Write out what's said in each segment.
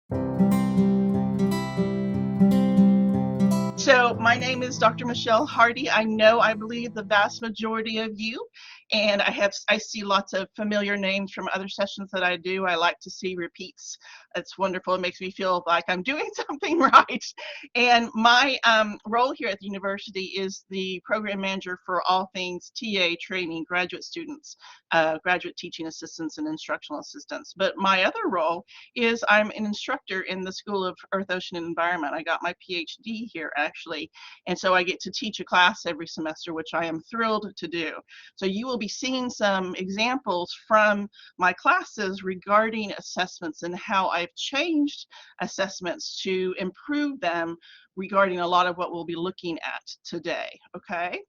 So my name is Dr. Michelle Hardy. I believe the vast majority of you, and I see lots of familiar names from other sessions that I do. I like to see repeats. It's wonderful. It makes me feel like I'm doing something right. And my role here at the university is the program manager for all things TA training, graduate students, graduate teaching assistants, and instructional assistants. But my other role is I'm an instructor in the School of Earth, Ocean, and Environment. I got my PhD here actually, and so I get to teach a class every semester, which I am thrilled to do. So you will be seeing some examples from my classes regarding assessments and how I've changed assessments to improve them regarding a lot of what we'll be looking at today, okay?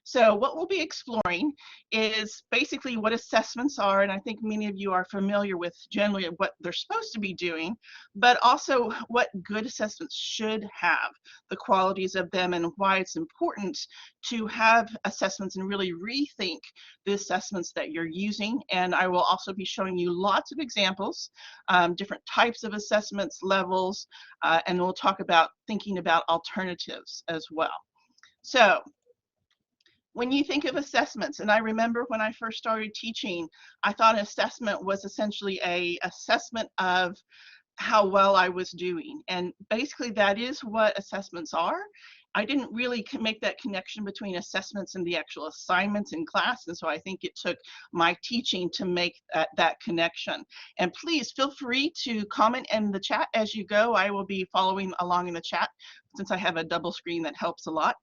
So what we'll be exploring is basically what assessments are, and I think many of you are familiar with generally what they're supposed to be doing, but also what good assessments should have, the qualities of them, and why it's important to have assessments and really rethink the assessments that you're using. And I will also be showing you lots of examples, different types of assessments, levels, and we'll talk about thinking about alternatives as well. So when you think of assessments, and I remember when I first started teaching, I thought an assessment was essentially a assessment of how well I was doing. And basically that is what assessments are. I didn't really make that connection between assessments and the actual assignments in class. And so I think it took my teaching to make that connection. And please feel free to comment in the chat as you go. I will be following along in the chat since I have a double screen that helps a lot.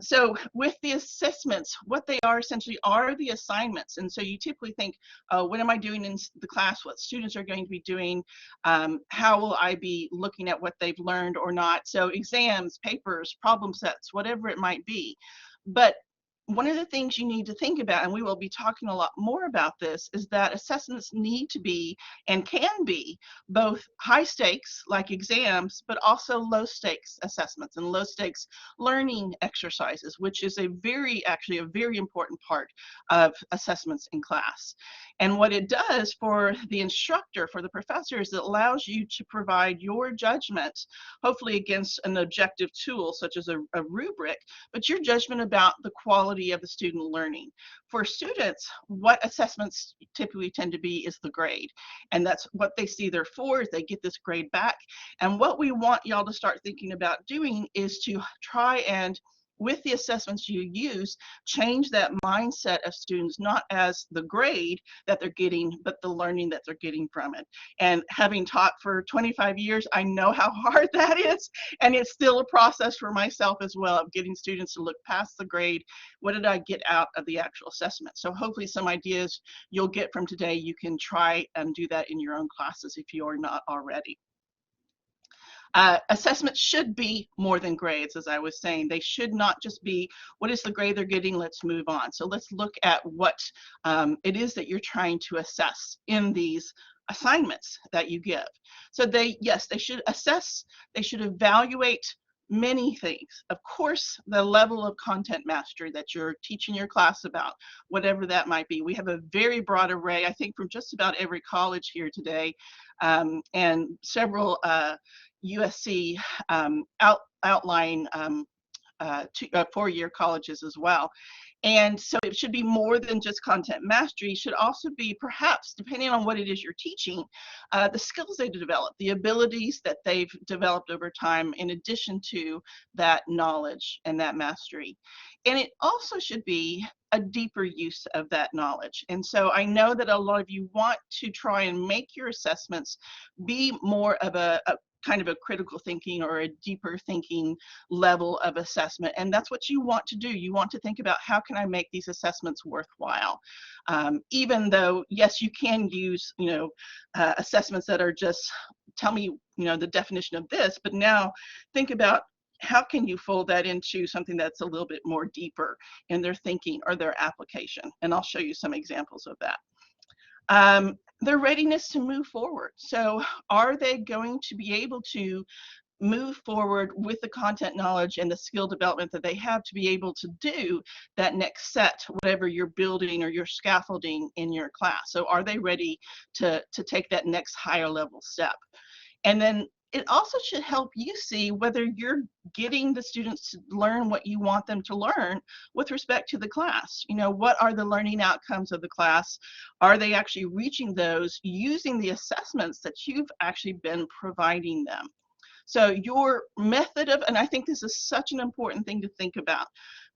So with the assessments, what they are essentially are the assignments. And so you typically think, oh, what am I doing in the class? What students are going to be doing? How will I be looking at what they've learned or not? So exams, papers, problem sets, whatever it might be. But one of the things you need to think about, and we will be talking a lot more about this, is that assessments need to be and can be both high stakes like exams, but also low stakes assessments and low stakes learning exercises, which is actually a very important part of assessments in class. And what it does for the instructor, for the professor, is it allows you to provide your judgment, hopefully against an objective tool such as a rubric, but your judgment about the quality of the student learning. For students, what assessments typically tend to be is the grade. And that's what they see they're for, is they get this grade back. And what we want y'all to start thinking about doing is to try and, with the assessments you use, change that mindset of students, not as the grade that they're getting, but the learning that they're getting from it. And having taught for 25 years, I know how hard that is. And it's still a process for myself as well of getting students to look past the grade. What did I get out of the actual assessment? So hopefully some ideas you'll get from today, you can try and do that in your own classes if you are not already. Assessments should be more than grades, as I was saying. They should not just be, what is the grade they're getting? Let's move on. So let's look at what it is that you're trying to assess in these assignments that you give. So yes, they should assess, they should evaluate many things. Of course, the level of content mastery that you're teaching your class about, whatever that might be. We have a very broad array, I think, from just about every college here today, and several USC outline four-year colleges as well. And so it should be more than just content mastery. It should also be, perhaps, depending on what it is you're teaching, the skills they develop, the abilities that they've developed over time in addition to that knowledge and that mastery. And it also should be a deeper use of that knowledge. And so I know that a lot of you want to try and make your assessments be more of a kind of a critical thinking or a deeper thinking level of assessment. And that's what you want to do. You want to think about, how can I make these assessments worthwhile? Even though, yes, you can use, assessments that are just, tell me, the definition of this, but now think about, how can you fold that into something that's a little bit more deeper in their thinking or their application? And I'll show you some examples of that. Their readiness to move forward. So are they going to be able to move forward with the content knowledge and the skill development that they have to be able to do that next set, whatever you're building or you're scaffolding in your class? So are they ready to take that next higher level step? And then it also should help you see whether you're getting the students to learn what you want them to learn with respect to the class. You know, what are the learning outcomes of the class? Are they actually reaching those using the assessments that you've actually been providing them? So your method of, and I think this is such an important thing to think about,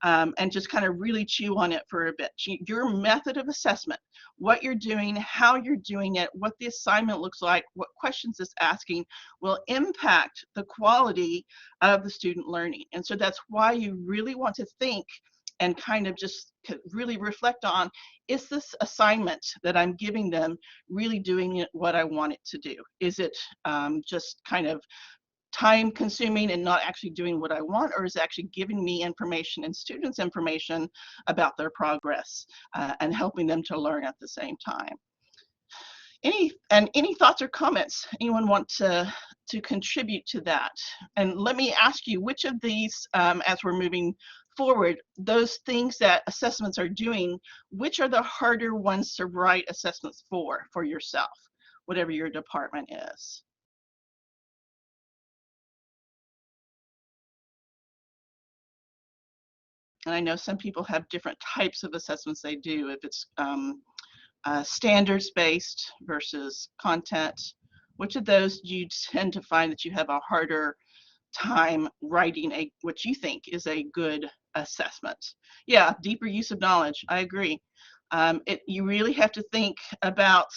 and just kind of really chew on it for a bit. Your method of assessment, what you're doing, how you're doing it, what the assignment looks like, what questions it's asking, will impact the quality of the student learning. And so that's why you really want to think and kind of just really reflect on, is this assignment that I'm giving them really doing what I want it to do? Is it just kind of time consuming and not actually doing what I want, or is it actually giving me information and students information about their progress and helping them to learn at the same time? Any thoughts or comments anyone want to contribute to that? And let me ask you, which of these, as we're moving forward, those things that assessments are doing, which are the harder ones to write assessments for yourself, whatever your department is? And I know some people have different types of assessments they do, if it's standards-based versus content. Which of those do you tend to find that you have a harder time writing what you think is a good assessment? Yeah, deeper use of knowledge. I agree. You really have to think about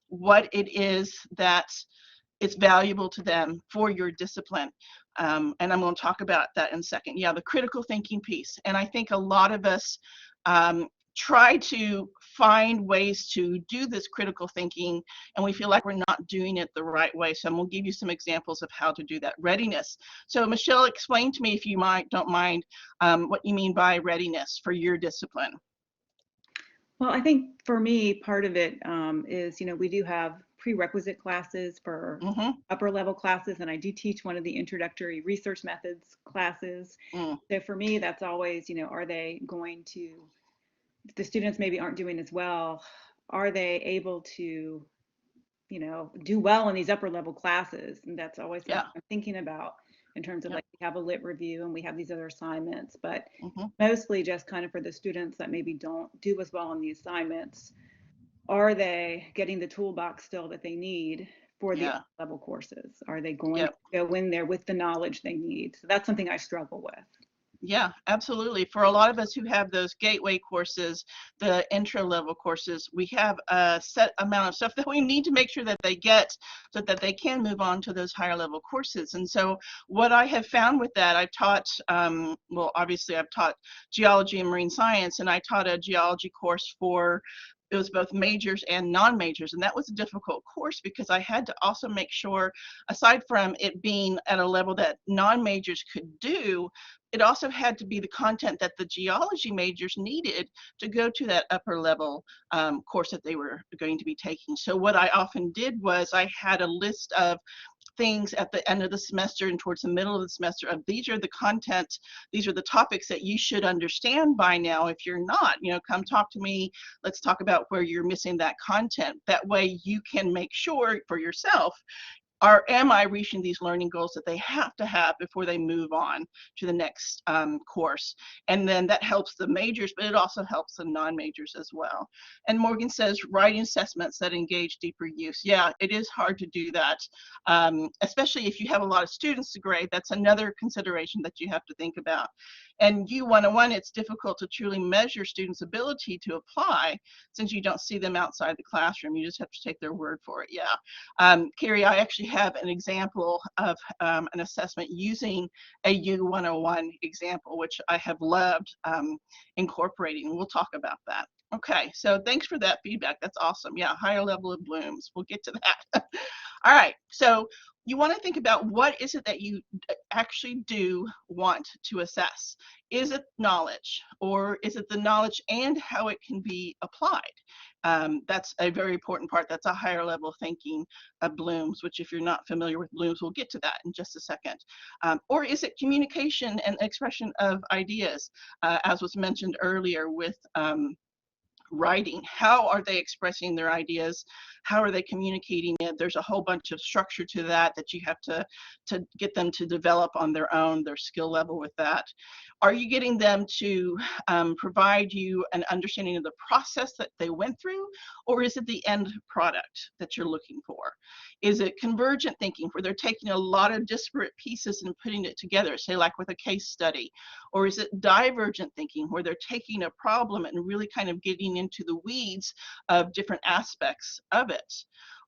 what it is that it's valuable to them for your discipline. And I'm going to talk about that in a second. Yeah, the critical thinking piece. And I think a lot of us try to find ways to do this critical thinking, and we feel like we're not doing it the right way. So I'm going to give you some examples of how to do that. Readiness. So Michelle, explain to me, if you don't mind, what you mean by readiness for your discipline. Well, I think for me, part of it is, we do have prerequisite classes for upper level classes, and I do teach one of the introductory research methods classes. So for me, that's always, are they going to, if the students maybe aren't doing as well, are they able to, do well in these upper level classes? And that's always something I'm thinking about in terms of like we have a lit review and we have these other assignments, but mostly just kind of for the students that maybe don't do as well on the assignments, are they getting the toolbox still that they need for the level courses? Are they going to go in there with the knowledge they need? So that's something I struggle with. Yeah, absolutely. For a lot of us who have those gateway courses, the intro level courses, we have a set amount of stuff that we need to make sure that they get so that they can move on to those higher level courses. And so what I have found with that, I've taught, well, obviously I've taught geology and marine science, and I taught a geology course for, it was both majors and non-majors, and that was a difficult course because I had to also make sure, aside from it being at a level that non-majors could do, it also had to be the content that the geology majors needed to go to that upper level course that they were going to be taking. So what I often did was I had a list of things at the end of the semester and towards the middle of the semester of, these are the content, these are the topics that you should understand by now. If you're not, come talk to me. Let's talk about where you're missing that content. That way you can make sure for yourself, am I reaching these learning goals that they have to have before they move on to the next course? And then that helps the majors, but it also helps the non-majors as well. And Morgan says, writing assessments that engage deeper use. Yeah, it is hard to do that, especially if you have a lot of students to grade. That's another consideration that you have to think about. And U101, it's difficult to truly measure students' ability to apply since you don't see them outside the classroom. You just have to take their word for it. Yeah. Carrie, I actually have an example of an assessment using a U101 example, which I have loved incorporating. We'll talk about that. Okay, so thanks for that feedback. That's awesome. Yeah, higher level of blooms. We'll get to that. All right, so you want to think about, what is it that you actually do want to assess? Is it knowledge, or is it the knowledge and how it can be applied? That's a very important part. That's a higher level thinking of Bloom's, which if you're not familiar with Bloom's, we'll get to that in just a second. Or is it communication and expression of ideas, as was mentioned earlier with writing. How are they expressing their ideas? How are they communicating it? There's a whole bunch of structure to that that you have to get them to develop on their own, their skill level with that. Are you getting them to provide you an understanding of the process that they went through, or is it the end product that you're looking for? Is it convergent thinking, where they're taking a lot of disparate pieces and putting it together, say like with a case study? Or is it divergent thinking, where they're taking a problem and really kind of getting into the weeds of different aspects of it?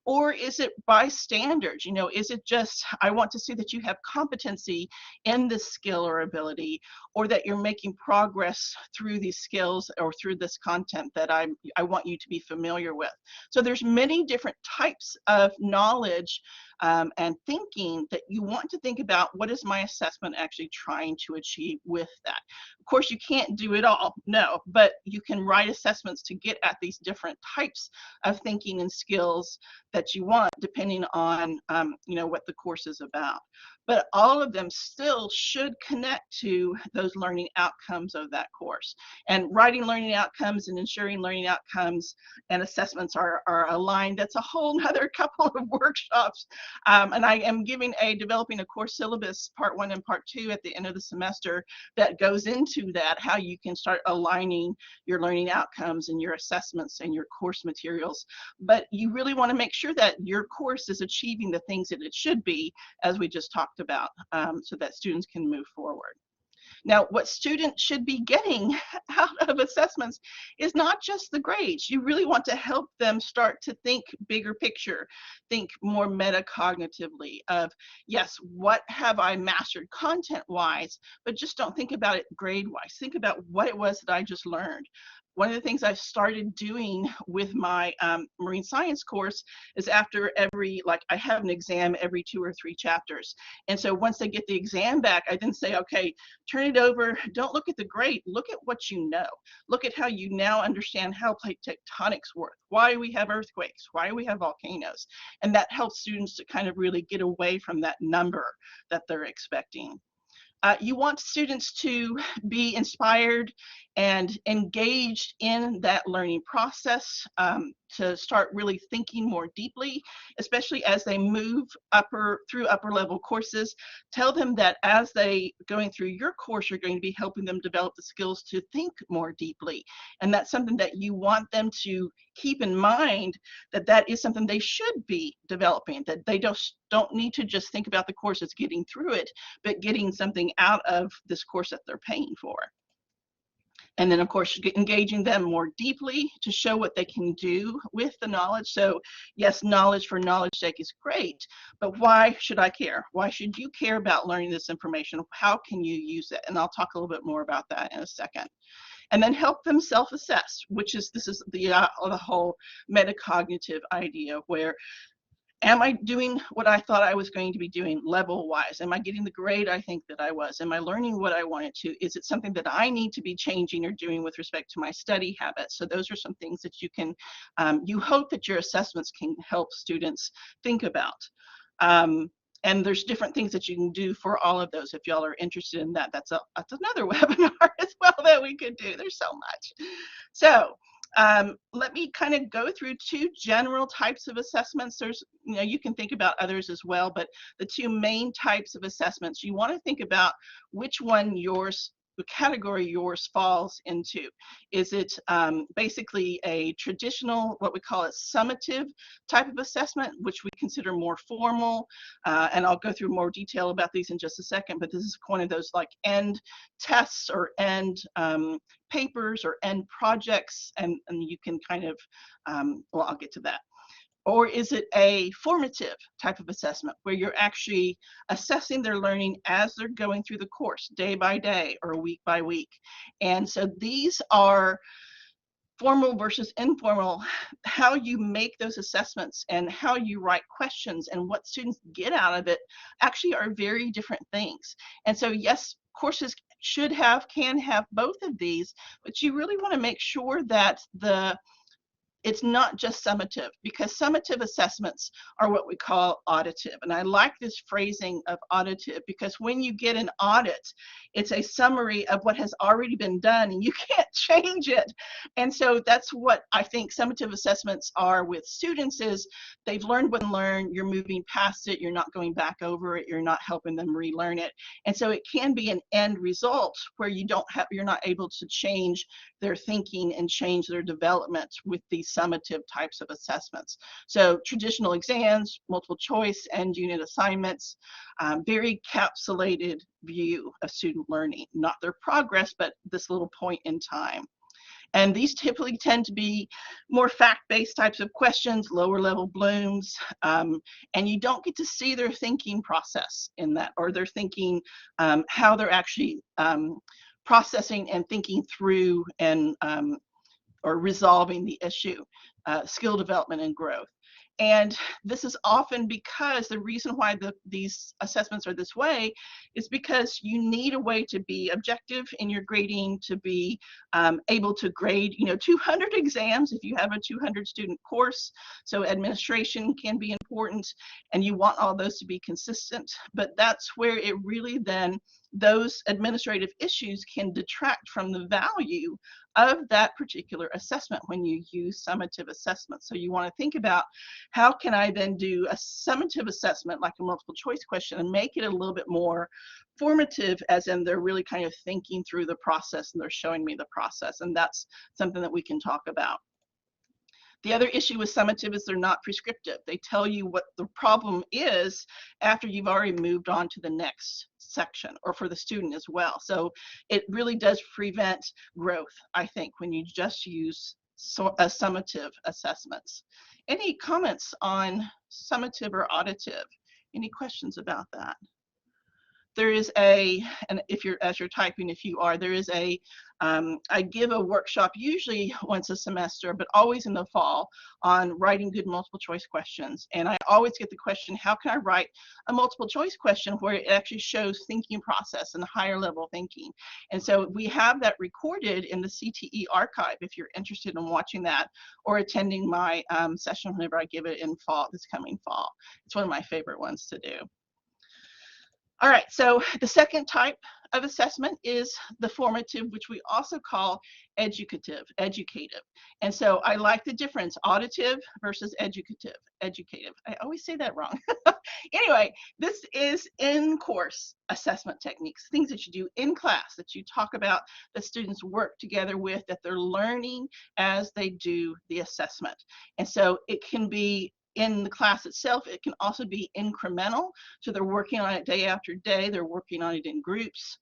Or is it by standards? You know, is it just, I want to see that you have competency in this skill or ability, or that you're making progress through these skills or through this content that I want you to be familiar with. So there's many different types of knowledge and thinking that you want to think about. What is my assessment actually trying to achieve with that? Of course, you can't do it all, no, but you can write assessments to get at these different types of thinking and skills that you want, depending on you know, what the course is about. But all of them still should connect to those learning outcomes of that course. And writing learning outcomes and ensuring learning outcomes and assessments are aligned. That's a whole nother couple of workshops. And I am giving developing a course syllabus, part 1 and part 2, at the end of the semester that goes into that, how you can start aligning your learning outcomes and your assessments and your course materials. But you really want to make sure that your course is achieving the things that it should be, as we just talked about, so that students can move forward. Now, what students should be getting out of assessments is not just the grades. You really want to help them start to think bigger picture, think more metacognitively of, yes, what have I mastered content-wise, but just don't think about it grade-wise. Think about what it was that I just learned. One of the things I've started doing with my marine science course is after every, like, I have an exam every 2 or 3 chapters. And so once they get the exam back, I then say, okay, turn it over. Don't look at the grade. Look at what you know. Look at how you now understand how plate tectonics work, why we have earthquakes, why we have volcanoes. And that helps students to kind of really get away from that number that they're expecting. You want students to be inspired and engaged in that learning process, to start really thinking more deeply, especially as they move through upper level courses. Tell them that as they going through your course, you're going to be helping them develop the skills to think more deeply. And that's something that you want them to keep in mind, that that is something they should be developing, that they don't need to just think about the course as getting through it, but getting something out of this course that they're paying for. And then, of course, engaging them more deeply to show what they can do with the knowledge. So, yes, knowledge for knowledge sake is great, but why should I care? Why should you care about learning this information? How can you use it? And I'll talk a little bit more about that in a second. And then help them self-assess, which is, this is the whole metacognitive idea, where am I doing what I thought I was going to be doing level-wise? Am I getting the grade I think that I was? Am I learning what I wanted to? Is it something that I need to be changing or doing with respect to my study habits? So those are some things that you can, you hope that your assessments can help students think about. And there's different things that you can do for all of those. If y'all are interested in that, that's another webinar as well that we could do. There's so much. So let me kind of go through 2 general types of assessments. There's, you know, you can think about others as well, but the 2 main types of assessments, you want to think about which one the category yours falls into. Is it basically a traditional, what we call a summative type of assessment, which we consider more formal, and I'll go through more detail about these in just a second, but this is one of those like end tests or end papers or end projects, and you can kind of, well, I'll get to that. Or is it a formative type of assessment, where you're actually assessing their learning as they're going through the course, day by day or week by week? And so these are formal versus informal. How you make those assessments and how you write questions and what students get out of it actually are very different things. And so, yes, courses can have both of these, but you really want to make sure that the it's not just summative, because summative assessments are what we call auditive. And I like this phrasing of auditive because when you get an audit, it's a summary of what has already been done and you can't change it. And so that's what I think summative assessments are with students, is they've learned what to learn, you're moving past it, you're not going back over it, you're not helping them relearn it. And so it can be an end result where you're not able to change their thinking and change their development with these summative types of assessments. So traditional exams, multiple choice, end unit assignments, very capsulated view of student learning, not their progress, but this little point in time. And these typically tend to be more fact-based types of questions, lower level blooms, and you don't get to see their thinking process in that, or their thinking, how they're actually processing and thinking through and or resolving the issue, skill development and growth. And this is often because the reason why these assessments are this way is because you need a way to be objective in your grading, to be able to grade, 200 exams if you have a 200 student course. So administration can be important, and you want all those to be consistent. But that's where it really then, those administrative issues can detract from the value of that particular assessment when you use summative assessment. So you want to think about, how can I then do a summative assessment like a multiple choice question and make it a little bit more formative, as in they're really kind of thinking through the process and they're showing me the process. And that's something that we can talk about. The other issue with summative is they're not prescriptive. They tell you what the problem is after you've already moved on to the next section, or for the student as well. So it really does prevent growth, I think, when you just use summative assessments. Any comments on summative or auditive? Any questions about that? There is and if you're, as you're typing, if you are, there is I give a workshop usually once a semester, but always in the fall, on writing good multiple choice questions. And I always get the question, how can I write a multiple choice question where it actually shows thinking process and higher level thinking? And so we have that recorded in the CTE archive if you're interested in watching that or attending my session whenever I give it in fall, this coming fall. It's one of my favorite ones to do. All right, so the second type of assessment is the formative, which we also call educative. And so I like the difference, auditive versus educative. I always say that wrong. Anyway, this is in-course assessment techniques, things that you do in class, that you talk about, that students work together with, that they're learning as they do the assessment. And so it can be in the class itself, it can also be incremental. So they're working on it day after day, they're working on it in groups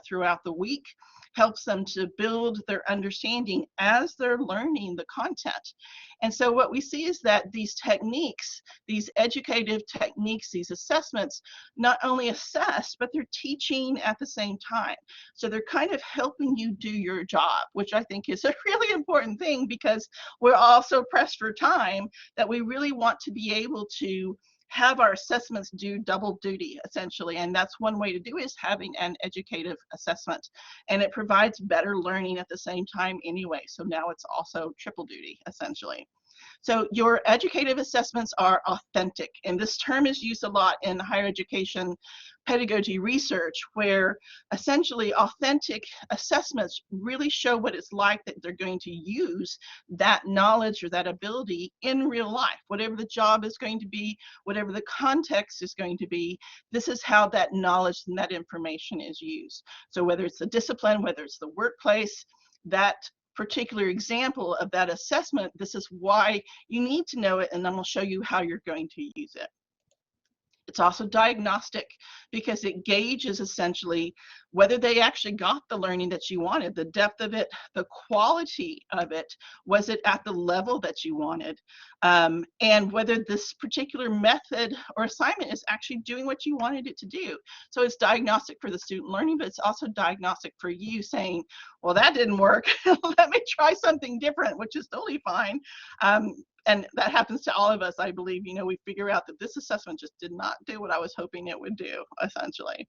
throughout the week, helps them to build their understanding as they're learning the content. And so what we see is that these techniques, these educative techniques, these assessments, not only assess, but they're teaching at the same time. So they're kind of helping you do your job, which I think is a really important thing, because we're all so pressed for time that we really want to be able to have our assessments do double duty, essentially. And that's one way to do it, is having an educative assessment. And it provides better learning at the same time anyway. So now it's also triple duty, essentially. So your educative assessments are authentic. And this term is used a lot in higher education pedagogy research, where essentially authentic assessments really show what it's like that they're going to use that knowledge or that ability in real life. Whatever the job is going to be, whatever the context is going to be, this is how that knowledge and that information is used. So whether it's the discipline, whether it's the workplace, that particular example of that assessment, this is why you need to know it, and then we'll show you how you're going to use it. It's also diagnostic, because it gauges essentially whether they actually got the learning that you wanted, the depth of it, the quality of it, was it at the level that you wanted, and whether this particular method or assignment is actually doing what you wanted it to do. So it's diagnostic for the student learning, but it's also diagnostic for you, saying, well, that didn't work. Let me try something different, which is totally fine. And that happens to all of us, I believe. We figure out that this assessment just did not do what I was hoping it would do, essentially.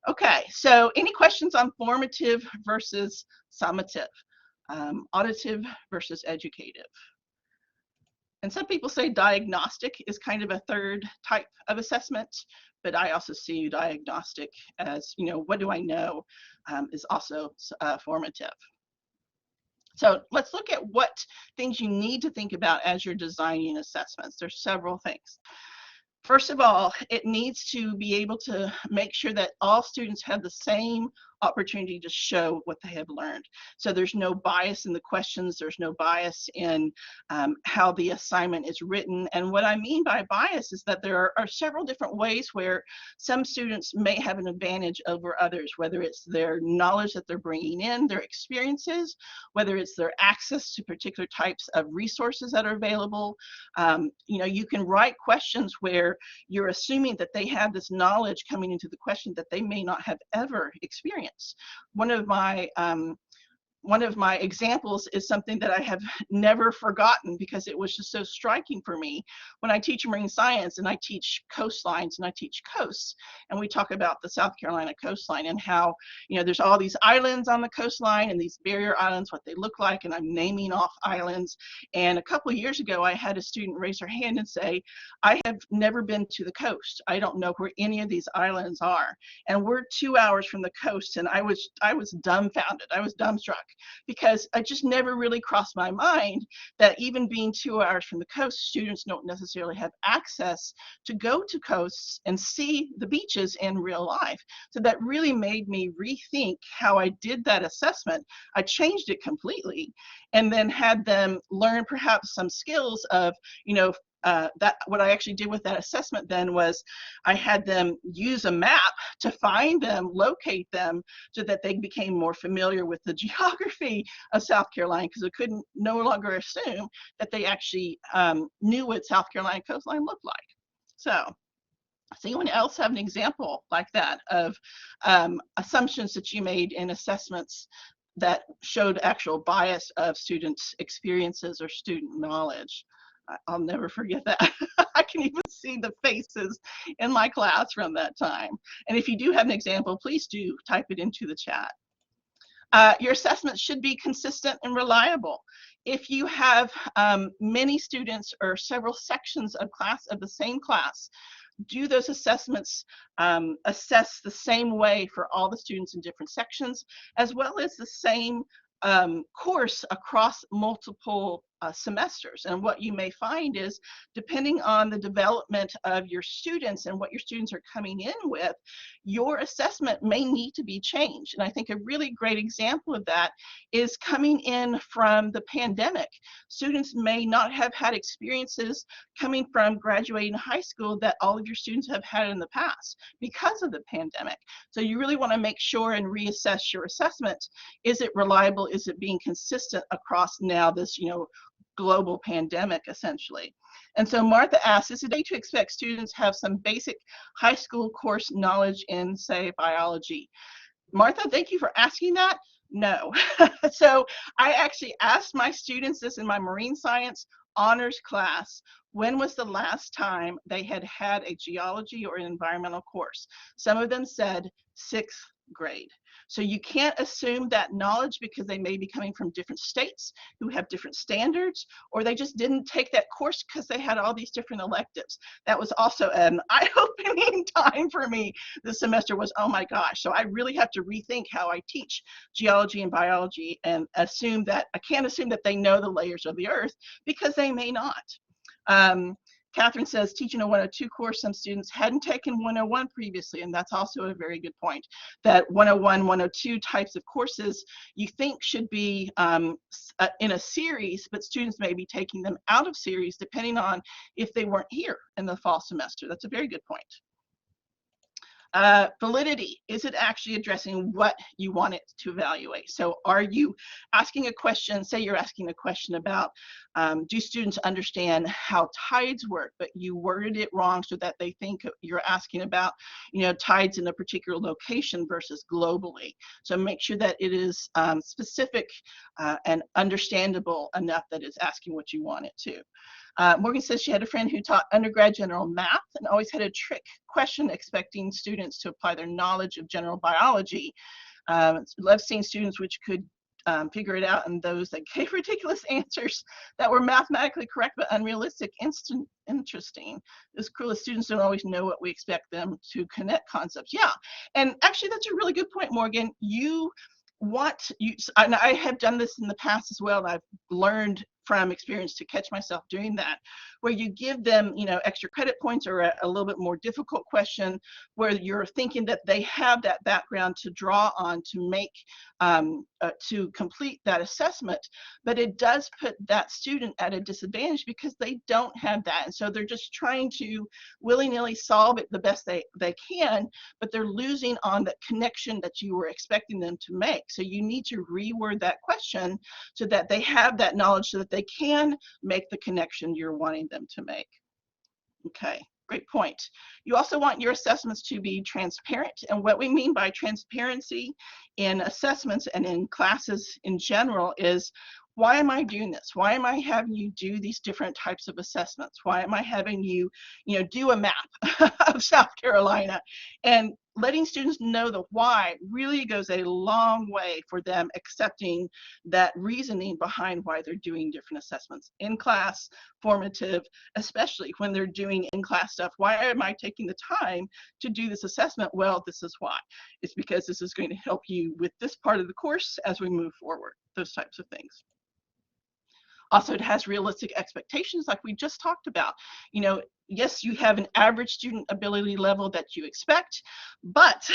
Okay, so any questions on formative versus summative, auditive versus educative? And some people say diagnostic is kind of a third type of assessment, but I also see diagnostic as, what do I know, is also formative. So let's look at what things you need to think about as you're designing assessments. There's several things. First of all, it needs to be able to make sure that all students have the same opportunity to show what they have learned. So there's no bias in the questions, there's no bias in how the assignment is written. And what I mean by bias is that there are several different ways where some students may have an advantage over others, whether it's their knowledge that they're bringing in, their experiences, whether it's their access to particular types of resources that are available. You can write questions where you're assuming that they have this knowledge coming into the question that they may not have ever experienced. One of my examples is something that I have never forgotten because it was just so striking for me. When I teach marine science and I teach coastlines and I teach coasts, and we talk about the South Carolina coastline and how, there's all these islands on the coastline and these barrier islands, what they look like, and I'm naming off islands. And a couple of years ago, I had a student raise her hand and say, I have never been to the coast. I don't know where any of these islands are. And we're 2 hours from the coast, and I was dumbfounded. I was dumbstruck, because it just never really crossed my mind that even being 2 hours from the coast, students don't necessarily have access to go to coasts and see the beaches in real life. So that really made me rethink how I did that assessment. I changed it completely and then had them learn perhaps some skills of, that what I actually did with that assessment then was I had them use a map to find them, locate them, so that they became more familiar with the geography of South Carolina, because I couldn't no longer assume that they actually knew what South Carolina coastline looked like. So does anyone else have an example like that of assumptions that you made in assessments that showed actual bias of students' experiences or student knowledge? I'll never forget that. I can even see the faces in my class from that time. And if you do have an example, please do type it into the chat. Your assessment should be consistent and reliable. If you have many students or several sections of the same class, do those assessments assess the same way for all the students in different sections, as well as the same course across multiple semesters. And what you may find is, depending on the development of your students and what your students are coming in with, your assessment may need to be changed. And I think a really great example of that is coming in from the pandemic. Students may not have had experiences coming from graduating high school that all of your students have had in the past because of the pandemic. So you really want to make sure and reassess your assessment. Is it reliable? Is it being consistent across now this, global pandemic, essentially? And so Martha asks, is it okay to expect students have some basic high school course knowledge in, say, biology? Martha, thank you for asking that. No. So I actually asked my students this in my marine science honors class. When was the last time they had a geology or an environmental course? Some of them said 6th grade. So you can't assume that knowledge, because they may be coming from different states who have different standards, or they just didn't take that course because they had all these different electives. That was also an eye-opening time for me this semester. Was, oh my gosh. So I really have to rethink how I teach geology and biology, and I can't assume that they know the layers of the earth, because they may not. Catherine says, teaching a 102 course, some students hadn't taken 101 previously, and that's also a very good point. That 101, 102 types of courses you think should be in a series, but students may be taking them out of series depending on if they weren't here in the fall semester. That's a very good point. Validity, is it actually addressing what you want it to evaluate? So are you asking a question, say you're asking a question about, do students understand how tides work, but you worded it wrong so that they think you're asking about, tides in a particular location versus globally. So make sure that it is specific and understandable enough that it's asking what you want it to. Morgan says she had a friend who taught undergrad general math and always had a trick question expecting students to apply their knowledge of general biology. Love seeing students which could figure it out, and those that gave ridiculous answers that were mathematically correct but unrealistic. Interesting. It's cruel that students don't always know what we expect them to connect concepts. Yeah, and actually that's a really good point, Morgan. And I have done this in the past as well, and I've learned from experience to catch myself doing that, where you give them, extra credit points or a little bit more difficult question where you're thinking that they have that background to draw on to make to complete that assessment, but it does put that student at a disadvantage because they don't have that, and so they're just trying to willy-nilly solve it the best they can, but they're losing on that connection that you were expecting them to make. So you need to reword that question so that they have that knowledge so that they can make the connection you're wanting them to make. Okay, great point. You also want your assessments to be transparent. And what we mean by transparency in assessments and in classes in general is, why am I doing this? Why am I having you do these different types of assessments? Why am I having you, do a map of South Carolina? And letting students know the why really goes a long way for them accepting that reasoning behind why they're doing different assessments in class, formative, especially when they're doing in-class stuff. Why am I taking the time to do this assessment? Well, this is why. It's because this is going to help you with this part of the course as we move forward, those types of things. Also, it has realistic expectations like we just talked about. Yes, you have an average student ability level that you expect, but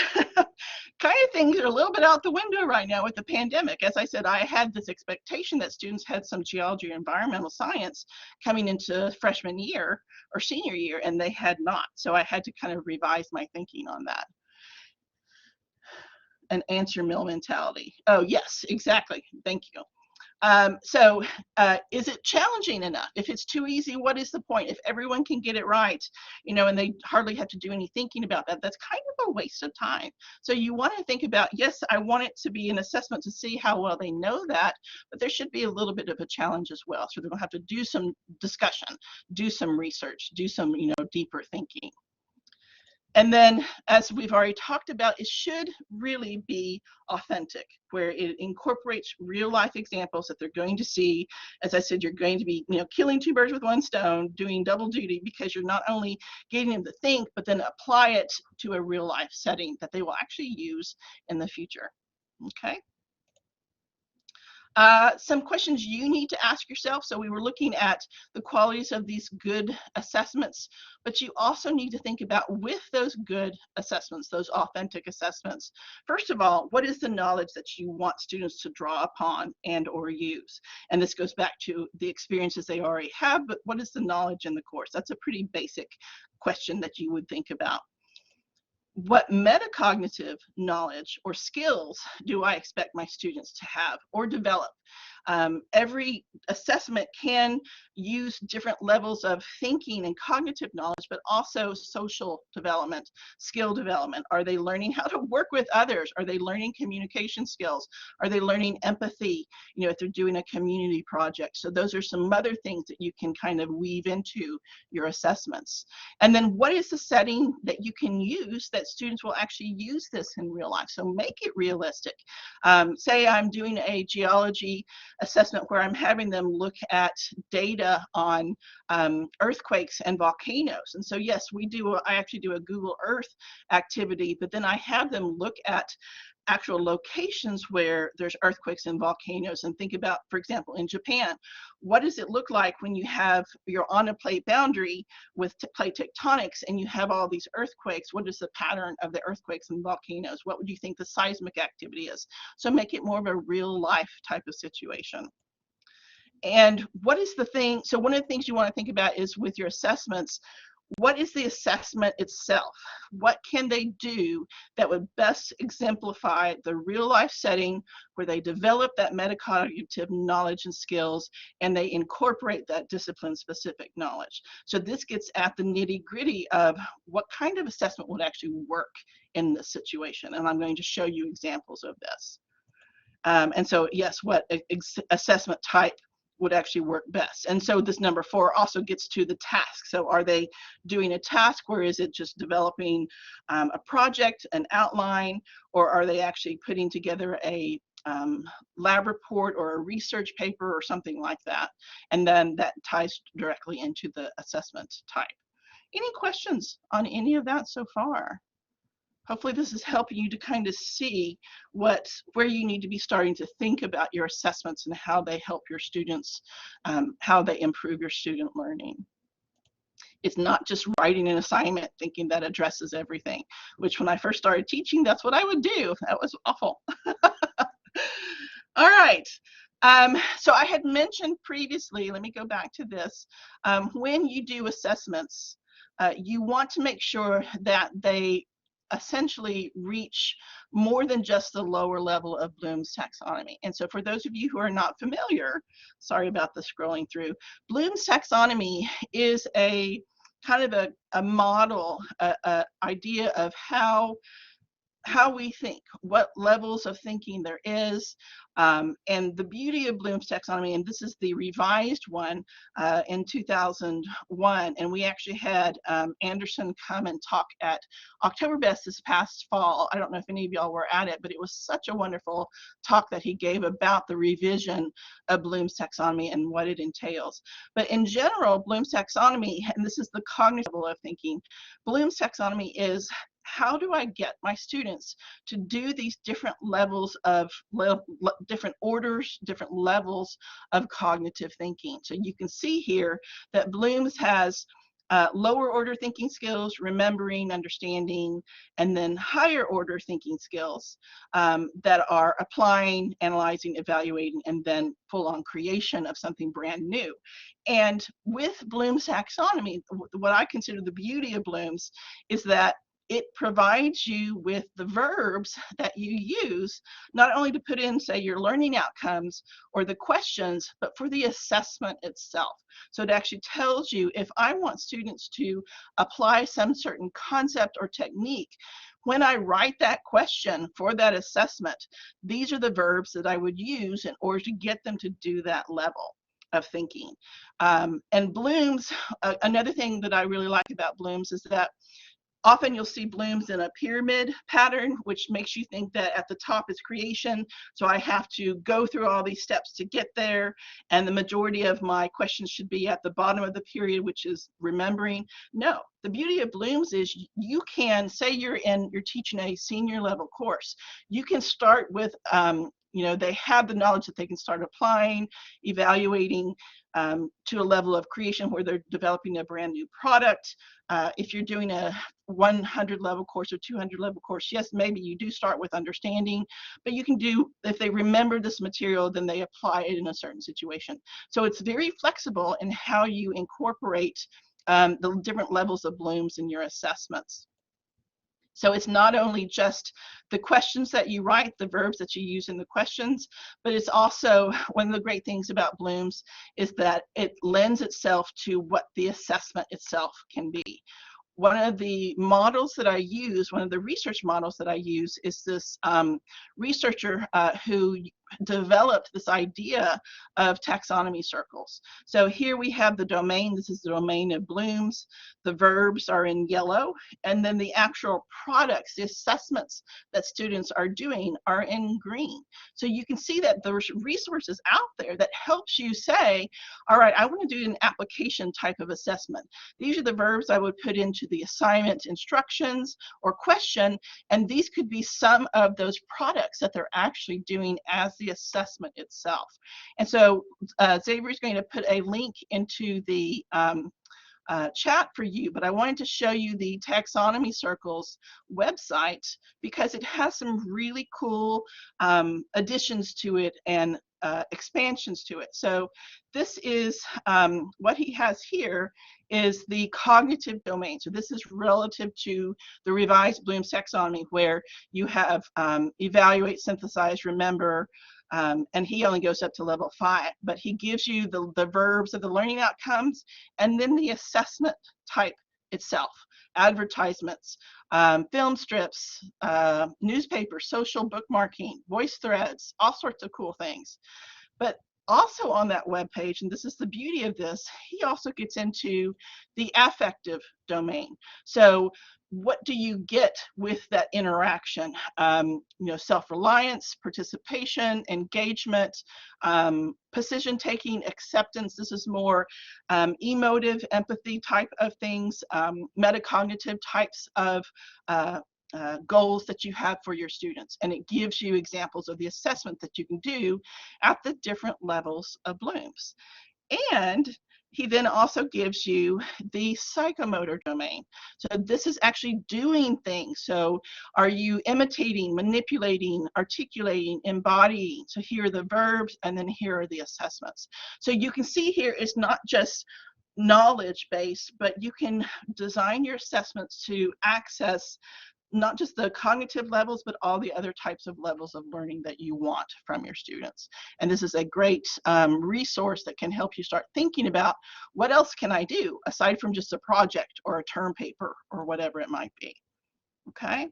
kind of things are a little bit out the window right now with the pandemic. As I said, I had this expectation that students had some geology or environmental science coming into freshman year or senior year, and they had not. So I had to kind of revise my thinking on that. An answer mill mentality. Oh, yes, exactly. Thank you. Is it challenging enough? If it's too easy, what is the point? If everyone can get it right, and they hardly have to do any thinking about that, that's kind of a waste of time. So you want to think about, yes, I want it to be an assessment to see how well they know that, but there should be a little bit of a challenge as well. So they're going to have to do some discussion, do some research, do some, deeper thinking. And then, as we've already talked about, it should really be authentic, where it incorporates real life examples that they're going to see. As I said, you're going to be, killing two birds with one stone, doing double duty, because you're not only getting them to think, but then apply it to a real life setting that they will actually use in the future. Okay. Some questions you need to ask yourself. So we were looking at the qualities of these good assessments, but you also need to think about, with those good assessments, those authentic assessments, first of all, what is the knowledge that you want students to draw upon and or use? And this goes back to the experiences they already have, but what is the knowledge in the course? That's a pretty basic question that you would think about. What metacognitive knowledge or skills do I expect my students to have or develop? Every assessment can use different levels of thinking and cognitive knowledge, but also social development, skill development. Are they learning how to work with others? Are they learning communication skills? Are they learning empathy, if they're doing a community project? So those are some other things that you can kind of weave into your assessments. And then what is the setting that you can use that students will actually use this in real life? So make it realistic. Say I'm doing a geology assessment where I'm having them look at data on earthquakes and volcanoes. And so yes, I actually do a Google Earth activity, but then I have them look at actual locations where there's earthquakes and volcanoes, and think about, for example, in Japan, what does it look like when you're on a plate boundary with plate tectonics and you have all these earthquakes? What is the pattern of the earthquakes and volcanoes? What would you think the seismic activity is? So make it more of a real life type of situation. And what is the thing? So one of the things you want to think about is, with your assessments, what is the assessment itself? What can they do that would best exemplify the real life setting where they develop that metacognitive knowledge and skills, and they incorporate that discipline specific knowledge? So this gets at the nitty gritty of what kind of assessment would actually work in this situation. And I'm going to show you examples of this. And so yes, what assessment type would actually work best. And so this number 4 also gets to the task. So are they doing a task, or is it just developing a project, an outline, or are they actually putting together a lab report or a research paper or something like that. And then that ties directly into the assessment type. Any questions on any of that so far? Hopefully this is helping you to kind of see where you need to be starting to think about your assessments and how they help your students, how they improve your student learning. It's not just writing an assignment thinking that addresses everything, which when I first started teaching, that's what I would do. That was awful. All right. So I had mentioned previously, let me go back to this. When you do assessments, you want to make sure that they essentially reach more than just the lower level of Bloom's taxonomy. And so for those of you who are not familiar, sorry about the scrolling through, Bloom's taxonomy is a kind of a model, idea of how we think, what levels of thinking there is. And the beauty of Bloom's taxonomy, and this is the revised one in 2001, and we actually had Anderson come and talk at Oktoberfest this past fall. I don't know if any of y'all were at it, but it was such a wonderful talk that he gave about the revision of Bloom's taxonomy and what it entails. But in general, Bloom's taxonomy, and this is the cognitive level of thinking, Bloom's taxonomy is how do I get my students to do these different levels of different orders, different levels of cognitive thinking. So you can see here that Bloom's has lower order thinking skills, remembering, understanding, and then higher order thinking skills that are applying, analyzing, evaluating, and then full on creation of something brand new. And with Bloom's taxonomy, what I consider the beauty of Bloom's is that it provides you with the verbs that you use, not only to put in, say, your learning outcomes or the questions, but for the assessment itself. So it actually tells you if I want students to apply some certain concept or technique, when I write that question for that assessment, these are the verbs that I would use in order to get them to do that level of thinking. And Bloom's, another thing that I really like about Bloom's is that often you'll see Bloom's in a pyramid pattern, which makes you think that at the top is creation. So I have to go through all these steps to get there. And the majority of my questions should be at the bottom of the period, which is remembering. No, the beauty of Bloom's is you can say you're teaching a senior level course. You can start with, they have the knowledge that they can start applying, evaluating to a level of creation where they're developing a brand new product. If you're doing a 100 level course or 200 level course, yes, maybe you do start with understanding, but you can do, if they remember this material, then they apply it in a certain situation. So it's very flexible in how you incorporate the different levels of Bloom's in your assessments. So it's not only just the questions that you write, the verbs that you use in the questions, but it's also, one of the great things about Bloom's is that it lends itself to what the assessment itself can be. One of the models that I use, one of the research models that I use is this researcher who developed this idea of taxonomy circles. So here we have the domain. This is the domain of Bloom's. The verbs are in yellow, and then the actual products, the assessments that students are doing are in green. So you can see that there's resources out there that helps you say, all right, I want to do an application type of assessment. These are the verbs I would put into the assignment instructions or question, and these could be some of those products that they're actually doing as the assessment itself. And so Xavier is going to put a link into the chat for you, but I wanted to show you the Taxonomy Circles website because it has some really cool additions to it and expansions to it. So this is what he has here is the cognitive domain. So this is relative to the revised Bloom's taxonomy, where you have evaluate, synthesize, remember, and he only goes up to level 5, but he gives you the verbs of the learning outcomes and then the assessment type itself, advertisements, film strips, newspapers, social bookmarking, voice threads, all sorts of cool things. But also on that web page, and this is the beauty of this, he also gets into the affective domain. So what do you get with that interaction? Self-reliance, participation, engagement, position-taking, acceptance. This is more emotive, empathy type of things, metacognitive types of goals that you have for your students. And it gives you examples of the assessment that you can do at the different levels of Bloom's. And he then also gives you the psychomotor domain. So this is actually doing things. So are you imitating, manipulating, articulating, embodying? So here are the verbs, and then here are the assessments. So you can see here it's not just knowledge based, but you can design your assessments to access not just the cognitive levels, but all the other types of levels of learning that you want from your students. And this is a great resource that can help you start thinking about what else can I do aside from just a project or a term paper or whatever it might be. Okay.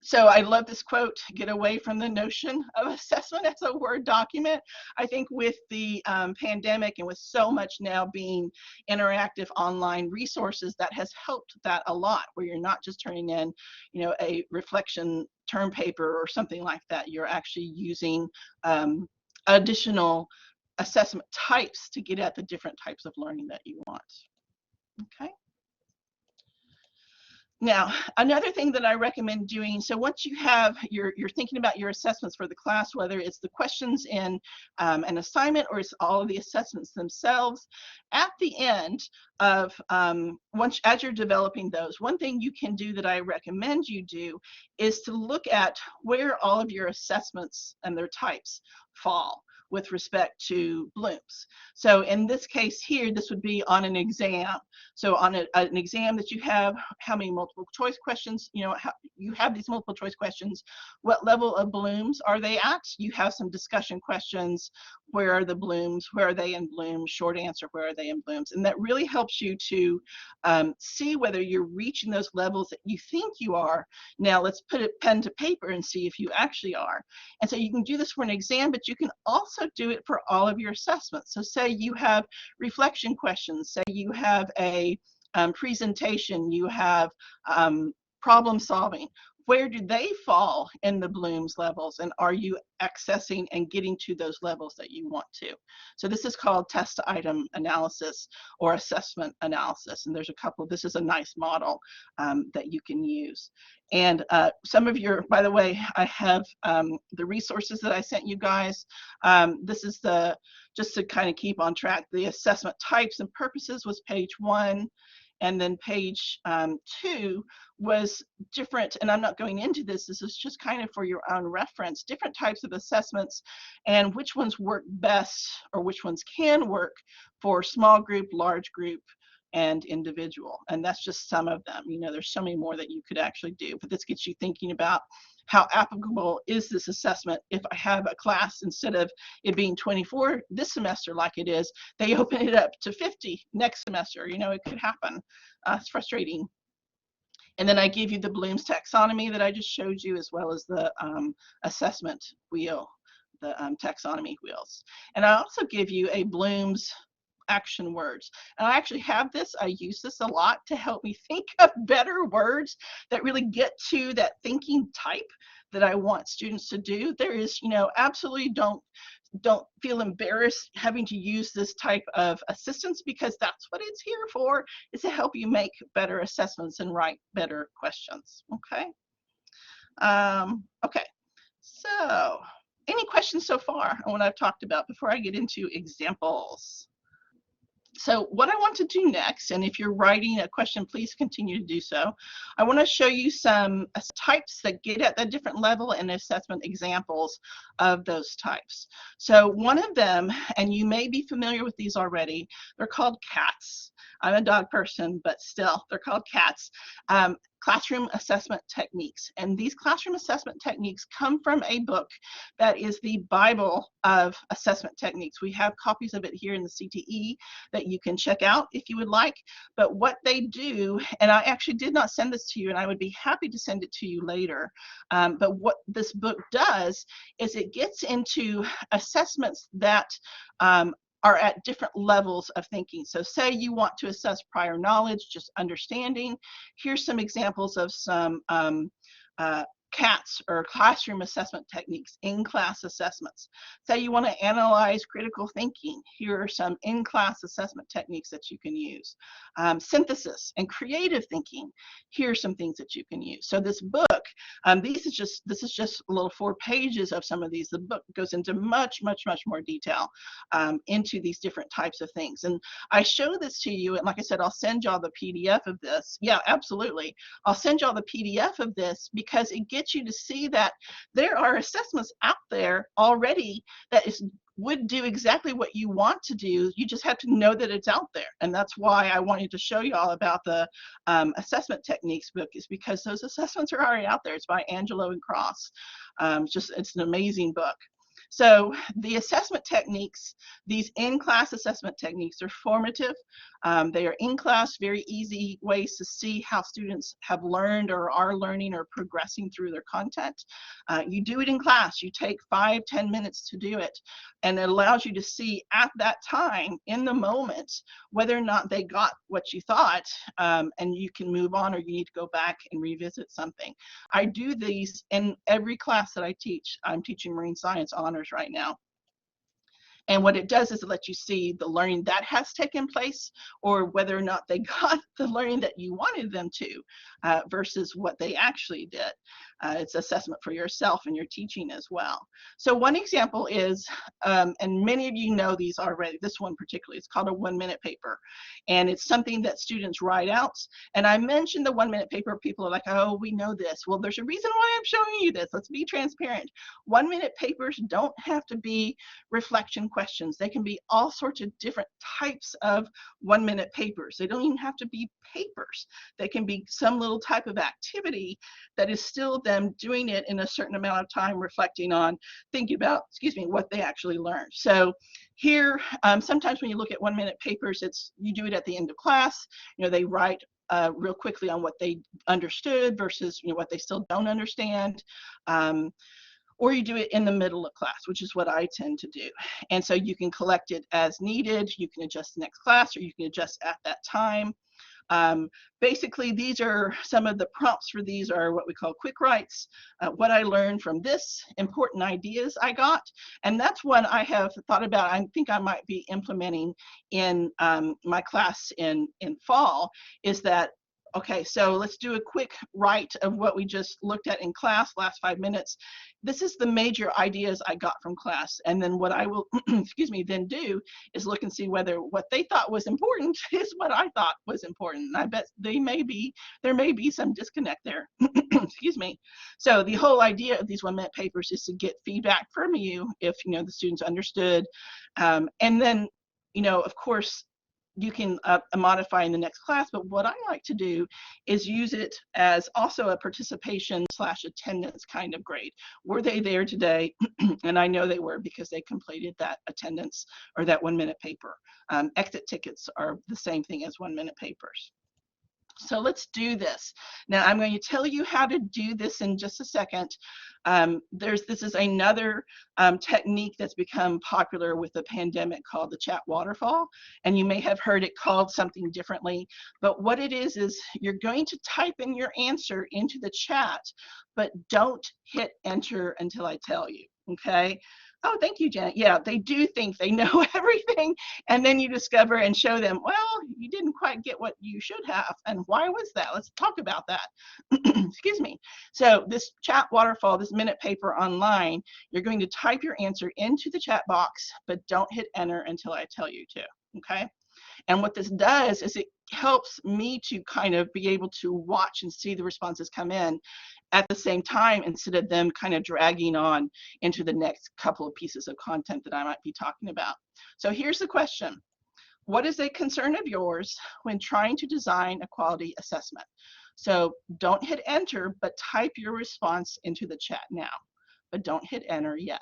So I love this quote, get away from the notion of assessment as a Word document. I think with the pandemic and with so much now being interactive online resources, that has helped that a lot, where you're not just turning in, a reflection term paper or something like that. You're actually using additional assessment types to get at the different types of learning that you want. Okay. Now, another thing that I recommend doing, so once you have you're thinking about your assessments for the class, whether it's the questions in an assignment or it's all of the assessments themselves, at the end of as you're developing those, one thing you can do that I recommend you do is to look at where all of your assessments and their types fall with respect to Bloom's. So in this case here, this would be on an exam. So on an exam that you have, how many multiple choice questions, you have these multiple choice questions, what level of Bloom's are they at? You have some discussion questions, where are the Bloom's, where are they in Bloom's, short answer, where are they in Bloom's? And that really helps you to see whether you're reaching those levels that you think you are. Now let's put it pen to paper and see if you actually are. And so you can do this for an exam, but you can also do it for all of your assessments. So say you have reflection questions, say you have a presentation, you have problem solving. Where do they fall in the Bloom's levels, and are you accessing and getting to those levels that you want to? So this is called test item analysis or assessment analysis, and there's a couple. This is a nice model that you can use. And some of your, by the way, I have the resources that I sent you guys. This is just to kind of keep on track, the assessment types and purposes was page 1. And then page 2 was different, and I'm not going into this, this is just kind of for your own reference, different types of assessments and which ones work best or which ones can work for small group, large group, and individual. And that's just some of them. There's so many more that you could actually do, but this gets you thinking about how applicable is this assessment if I have a class, instead of it being 24 this semester like it is, they open it up to 50 next semester. It could happen. It's frustrating. And then I give you the Bloom's taxonomy that I just showed you, as well as the assessment wheel, the taxonomy wheels. And I also give you a Bloom's action words. And I actually have this, I use this a lot to help me think of better words that really get to that thinking type that I want students to do. There is, absolutely don't feel embarrassed having to use this type of assistance, because that's what it's here for, is to help you make better assessments and write better questions. Okay. Okay. So any questions so far on what I've talked about before I get into examples? So what I want to do next, and if you're writing a question, please continue to do so. I want to show you some types that get at a different level and assessment examples of those types. So one of them, and you may be familiar with these already, they're called cats. I'm a dog person, but still, they're called cats. classroom assessment techniques. And these classroom assessment techniques come from a book that is the Bible of assessment techniques. We have copies of it here in the CTE that you can check out if you would like. But what they do, and I actually did not send this to you, and I would be happy to send it to you later. But what this book does is it gets into assessments that are at different levels of thinking. So say you want to assess prior knowledge, just understanding. Here's some examples of some CATs, or classroom assessment techniques, in-class assessments. Say you want to analyze critical thinking. Here are some in-class assessment techniques that you can use. Synthesis and creative thinking. Here are some things that you can use. So this book, this is just a little 4 pages of some of these. The book goes into much more detail into these different types of things. And I show this to you, and like I said, I'll send y'all the PDF of this. Yeah, absolutely. I'll send y'all the PDF of this because it gets you to see that there are assessments out there already that would do exactly what you want to do. You just have to know that it's out there. And that's why I wanted to show you all about the assessment techniques book, is because those assessments are already out there. It's by Angelo and Cross. It's an amazing book. So the assessment techniques, these in-class assessment techniques, are formative. They are in-class, very easy ways to see how students have learned or are learning or progressing through their content. You do it in class. You take 5-10 minutes to do it, and it allows you to see at that time, in the moment, whether or not they got what you thought, and you can move on, or you need to go back and revisit something. I do these in every class that I teach. I'm teaching marine science honors right now. And what it does is it lets you see the learning that has taken place, or whether or not they got the learning that you wanted them to, versus what they actually did. It's assessment for yourself and your teaching as well. So one example is, and many of you know these already, this one particularly, it's called a 1-minute paper. And it's something that students write out. And I mentioned the 1-minute paper. People are like, oh, we know this. Well, there's a reason why I'm showing you this. Let's be transparent. 1-minute papers don't have to be reflection questions. They can be all sorts of different types of 1-minute papers. They don't even have to be papers. They can be some little type of activity that is still them doing it in a certain amount of time, reflecting on, thinking about, what they actually learned. So here, sometimes when you look at 1-minute papers, you do it at the end of class. They write real quickly on what they understood versus what they still don't understand. Or you do it in the middle of class, which is what I tend to do. And so you can collect it as needed. You can adjust the next class, or you can adjust at that time. Basically, these are some of the prompts for these are what we call quick writes. What I learned from this, important ideas I got. And that's one I have thought about. I think I might be implementing in my class in fall, is that, okay, so let's do a quick write of what we just looked at in class, last 5 minutes. This is the major ideas I got from class. And then what I will, then do is look and see whether what they thought was important is what I thought was important. And I bet there may be some disconnect there. So the whole idea of these 1-minute papers is to get feedback from you if, the students understood. And then, of course, you can modify in the next class, but what I like to do is use it as also a participation / attendance kind of grade. Were they there today? And I know they were because they completed that attendance or that 1-minute paper. Exit tickets are the same thing as 1-minute papers. So let's do this. Now I'm going to tell you how to do this in just a second. This is another technique that's become popular with the pandemic called the chat waterfall. And you may have heard it called something differently, but what it is you're going to type in your answer into the chat, but don't hit enter until I tell you, okay? Oh, thank you, Janet. Yeah, they do think they know everything, and then you discover and show them, well, you didn't quite get what you should have, and why was that? Let's talk about that. Excuse me. So this chat waterfall, this minute paper online, you're going to type your answer into the chat box, but don't hit enter until I tell you to, okay? And what this does is it helps me to kind of be able to watch and see the responses come in at the same time, instead of them kind of dragging on into the next couple of pieces of content that I might be talking about. So here's the question. What is a concern of yours when trying to design a quality assessment? So don't hit enter, but type your response into the chat now. But don't hit enter yet.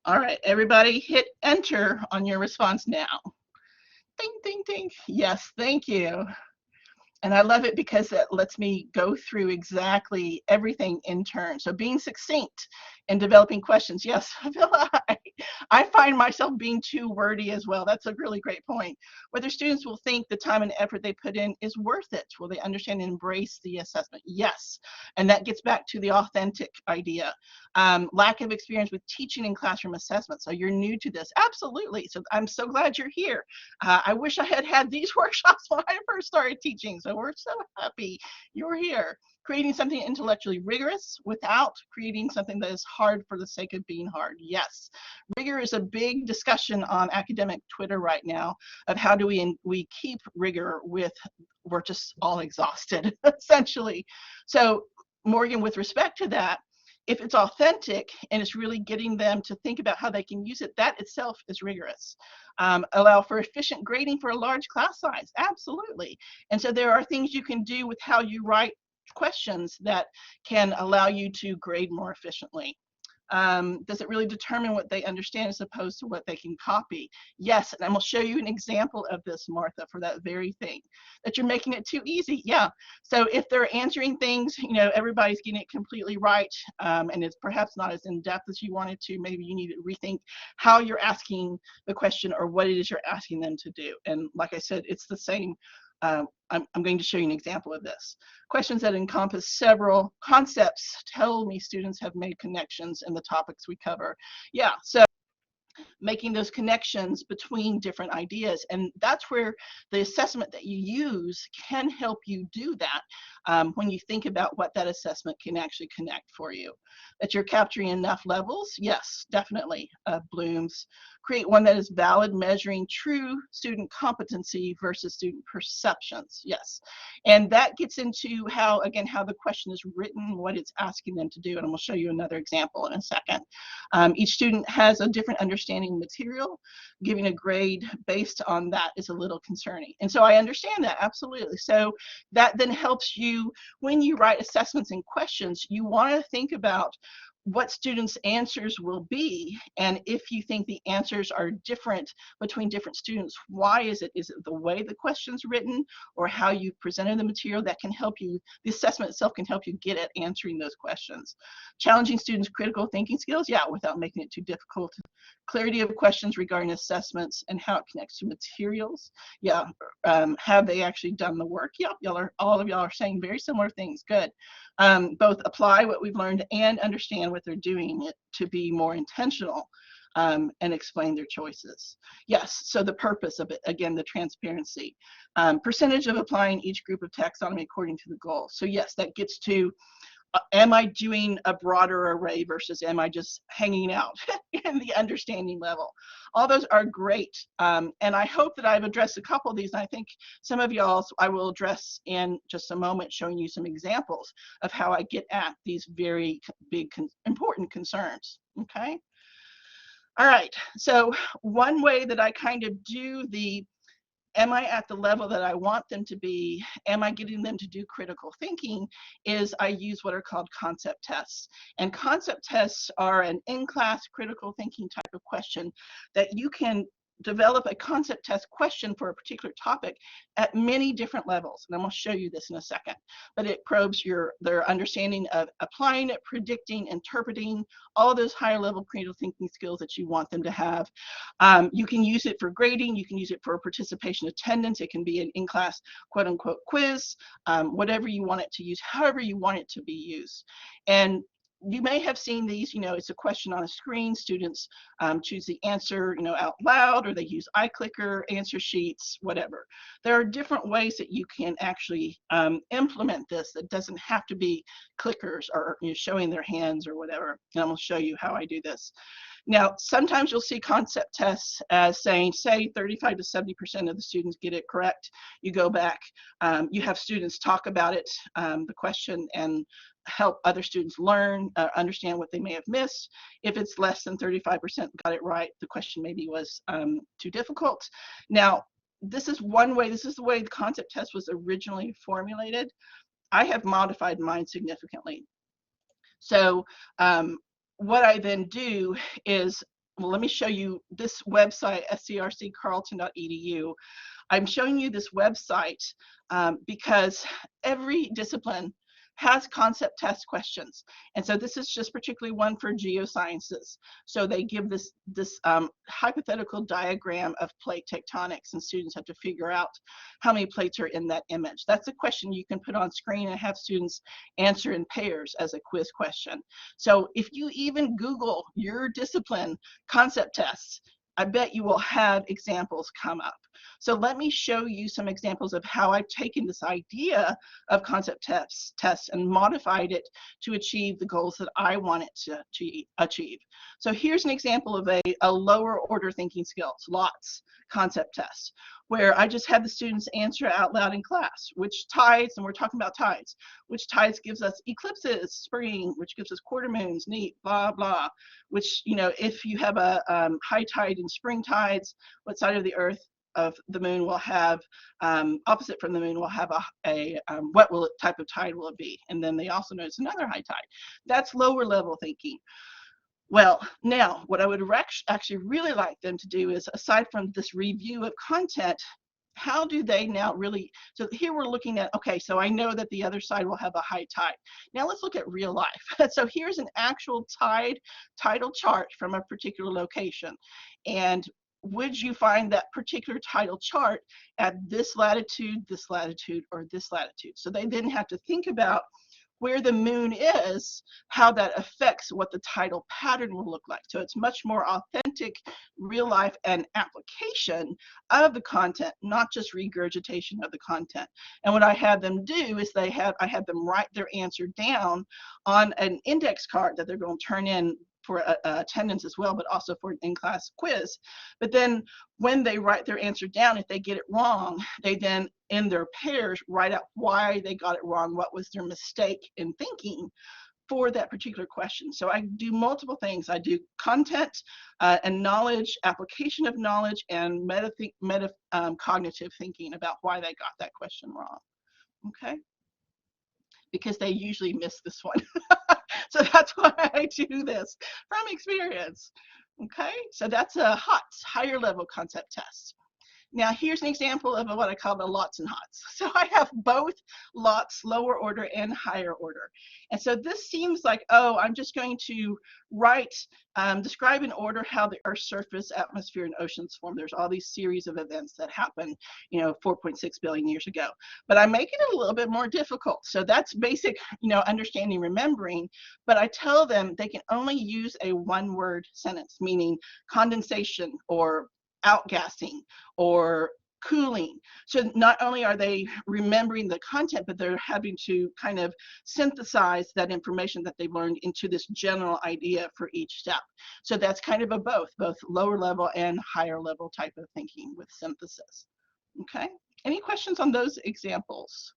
All right, everybody hit enter on your response now. Ding, ding, ding. Yes, thank you. And I love it because it lets me go through exactly everything in turn. So being succinct and developing questions. Yes, I find myself being too wordy as well. That's a really great point. Whether students will think the time and effort they put in is worth it. Will they understand and embrace the assessment? Yes. And that gets back to the authentic idea. Lack of experience with teaching in classroom assessment. So you're new to this. Absolutely. So I'm so glad you're here. I wish I had had these workshops when I first started teaching. So we're so happy you're here. Creating something intellectually rigorous without creating something that is hard for the sake of being hard. Yes, rigor is a big discussion on academic Twitter right now of how do we keep rigor with, we're just all exhausted essentially. So Morgan, with respect to that, if it's authentic and it's really getting them to think about how they can use it, that itself is rigorous. Allow for efficient grading for a large class size, absolutely. And so there are things you can do with how you write questions that can allow you to grade more efficiently. Does it really determine what they understand as opposed to what they can copy? Yes, and I'm going to show you an example of this, Martha, for that very thing, that you're making it too easy. Yeah, so if they're answering things, you know, everybody's getting it completely right, and it's perhaps not as in-depth as you wanted to, maybe you need to rethink how you're asking the question or what it is you're asking them to do. And like I said, it's the same. I'm going to show you an example of this. Questions that encompass several concepts tell me students have made connections in the topics we cover. Yeah, so making those connections between different ideas. And that's where the assessment that you use can help you do that when you think about what that assessment can actually connect for you. That you're capturing enough levels, yes, definitely. Bloom's. Create one that is valid, measuring true student competency versus student perceptions, yes. And that gets into how, again, how the question is written, what it's asking them to do. And I'm going to show you another example in a second. Each student has a different understanding of material. Giving a grade based on that is a little concerning. And so I understand that, absolutely. So that then helps you, when you write assessments and questions, you want to think about what students' answers will be, and if you think the answers are different between different students, why is it? Is it the way the question's written or how you presented the material? That can help you, the assessment itself can help you get at answering those questions. Challenging students' critical thinking skills, yeah, without making it too difficult. Clarity of questions regarding assessments and how it connects to materials, yeah. Have they actually done the work? Yeah, all of y'all are saying very similar things, good. Both apply what we've learned and understand what they're doing to be more intentional and explain their choices. Yes, so the purpose of it, again, the transparency. Percentage of applying each group of taxonomy according to the goal. So yes, that gets to, am I doing a broader array versus am I just hanging out in the understanding level? All those are great. And I hope that I've addressed a couple of these. And I think some of y'all I will address in just a moment, showing you some examples of how I get at these very big, important concerns. Okay. All right. So one way that I kind of do the, am I at the level that I want them to be? Am I getting them to do critical thinking? Is I use what are called concept tests. And concept tests are an in-class critical thinking type of question that you can develop a concept test question for a particular topic at many different levels. And I'm going to show you this in a second. But it probes their understanding of applying it, predicting, interpreting, all those higher level critical thinking skills that you want them to have. You can use it for grading. You can use it for participation attendance. It can be an in-class quote unquote quiz, whatever you want it to use, however you want it to be used. And you may have seen these, you know, it's a question on a screen. Students choose the answer, you know, out loud, or they use iClicker, answer sheets, whatever. There are different ways that you can actually implement this that doesn't have to be clickers or, you know, showing their hands or whatever. And I'm going to show you how I do this. Now, sometimes you'll see concept tests as saying, say 35 to 70% of the students get it correct. You go back, you have students talk about it, the question, and help other students learn, understand what they may have missed. If it's less than 35% got it right, the question maybe was too difficult. Now, this is one way, this is the way the concept test was originally formulated. I have modified mine significantly. So what I then do is, well, let me show you this website, scrccarleton.edu. I'm showing you this website because every discipline has concept test questions. And so this is just particularly one for geosciences. So they give this hypothetical diagram of plate tectonics, and students have to figure out how many plates are in that image. That's a question you can put on screen and have students answer in pairs as a quiz question. So if you even Google your discipline concept tests, I bet you will have examples come up. So let me show you some examples of how I've taken this idea of concept tests and modified it to achieve the goals that I want it to achieve. So here's an example of a lower order thinking skills, LOTS concept test, where I just had the students answer out loud in class, which tides, and we're talking about tides, which tides gives us eclipses, spring, which gives us quarter moons, neat, blah, blah, which, you know, if you have a high tide and spring tides, what side of the earth of the moon will have, opposite from the moon will have what type of tide will it be? And then they also notice another high tide. That's lower level thinking. Well, now what I would actually really like them to do is, aside from this review of content, how do they now really, so here we're looking at, okay, so I know that the other side will have a high tide. Now let's look at real life. So here's an actual tidal chart from a particular location. And would you find that particular tidal chart at this latitude, or this latitude? So they then have to think about where the moon is, how that affects what the tidal pattern will look like. So it's much more authentic, real life, and application of the content, not just regurgitation of the content. And what I had them do is I had them write their answer down on an index card that they're going to turn in for attendance as well, but also for an in-class quiz. But then when they write their answer down, if they get it wrong, they then in their pairs write out why they got it wrong, what was their mistake in thinking for that particular question. So I do multiple things. I do content and knowledge, application of knowledge, and cognitive thinking about why they got that question wrong. Okay, because they usually miss this one. So that's why I do this from experience. Okay, so that's a HOTS, higher level concept test. Now here's an example of what I call the lots and HOTS. So I have both lots, lower order and higher order. And so this seems like, oh, I'm just going to write, describe in order how the Earth's surface, atmosphere, and oceans form. There's all these series of events that happen, 4.6 billion years ago. But I'm making it a little bit more difficult. So that's basic, understanding, remembering. But I tell them they can only use a one-word sentence, meaning condensation or outgassing or cooling. So not only are they remembering the content, but they're having to kind of synthesize that information that they've learned into this general idea for each step. So that's kind of a both lower level and higher level type of thinking with synthesis. Okay, any questions on those examples?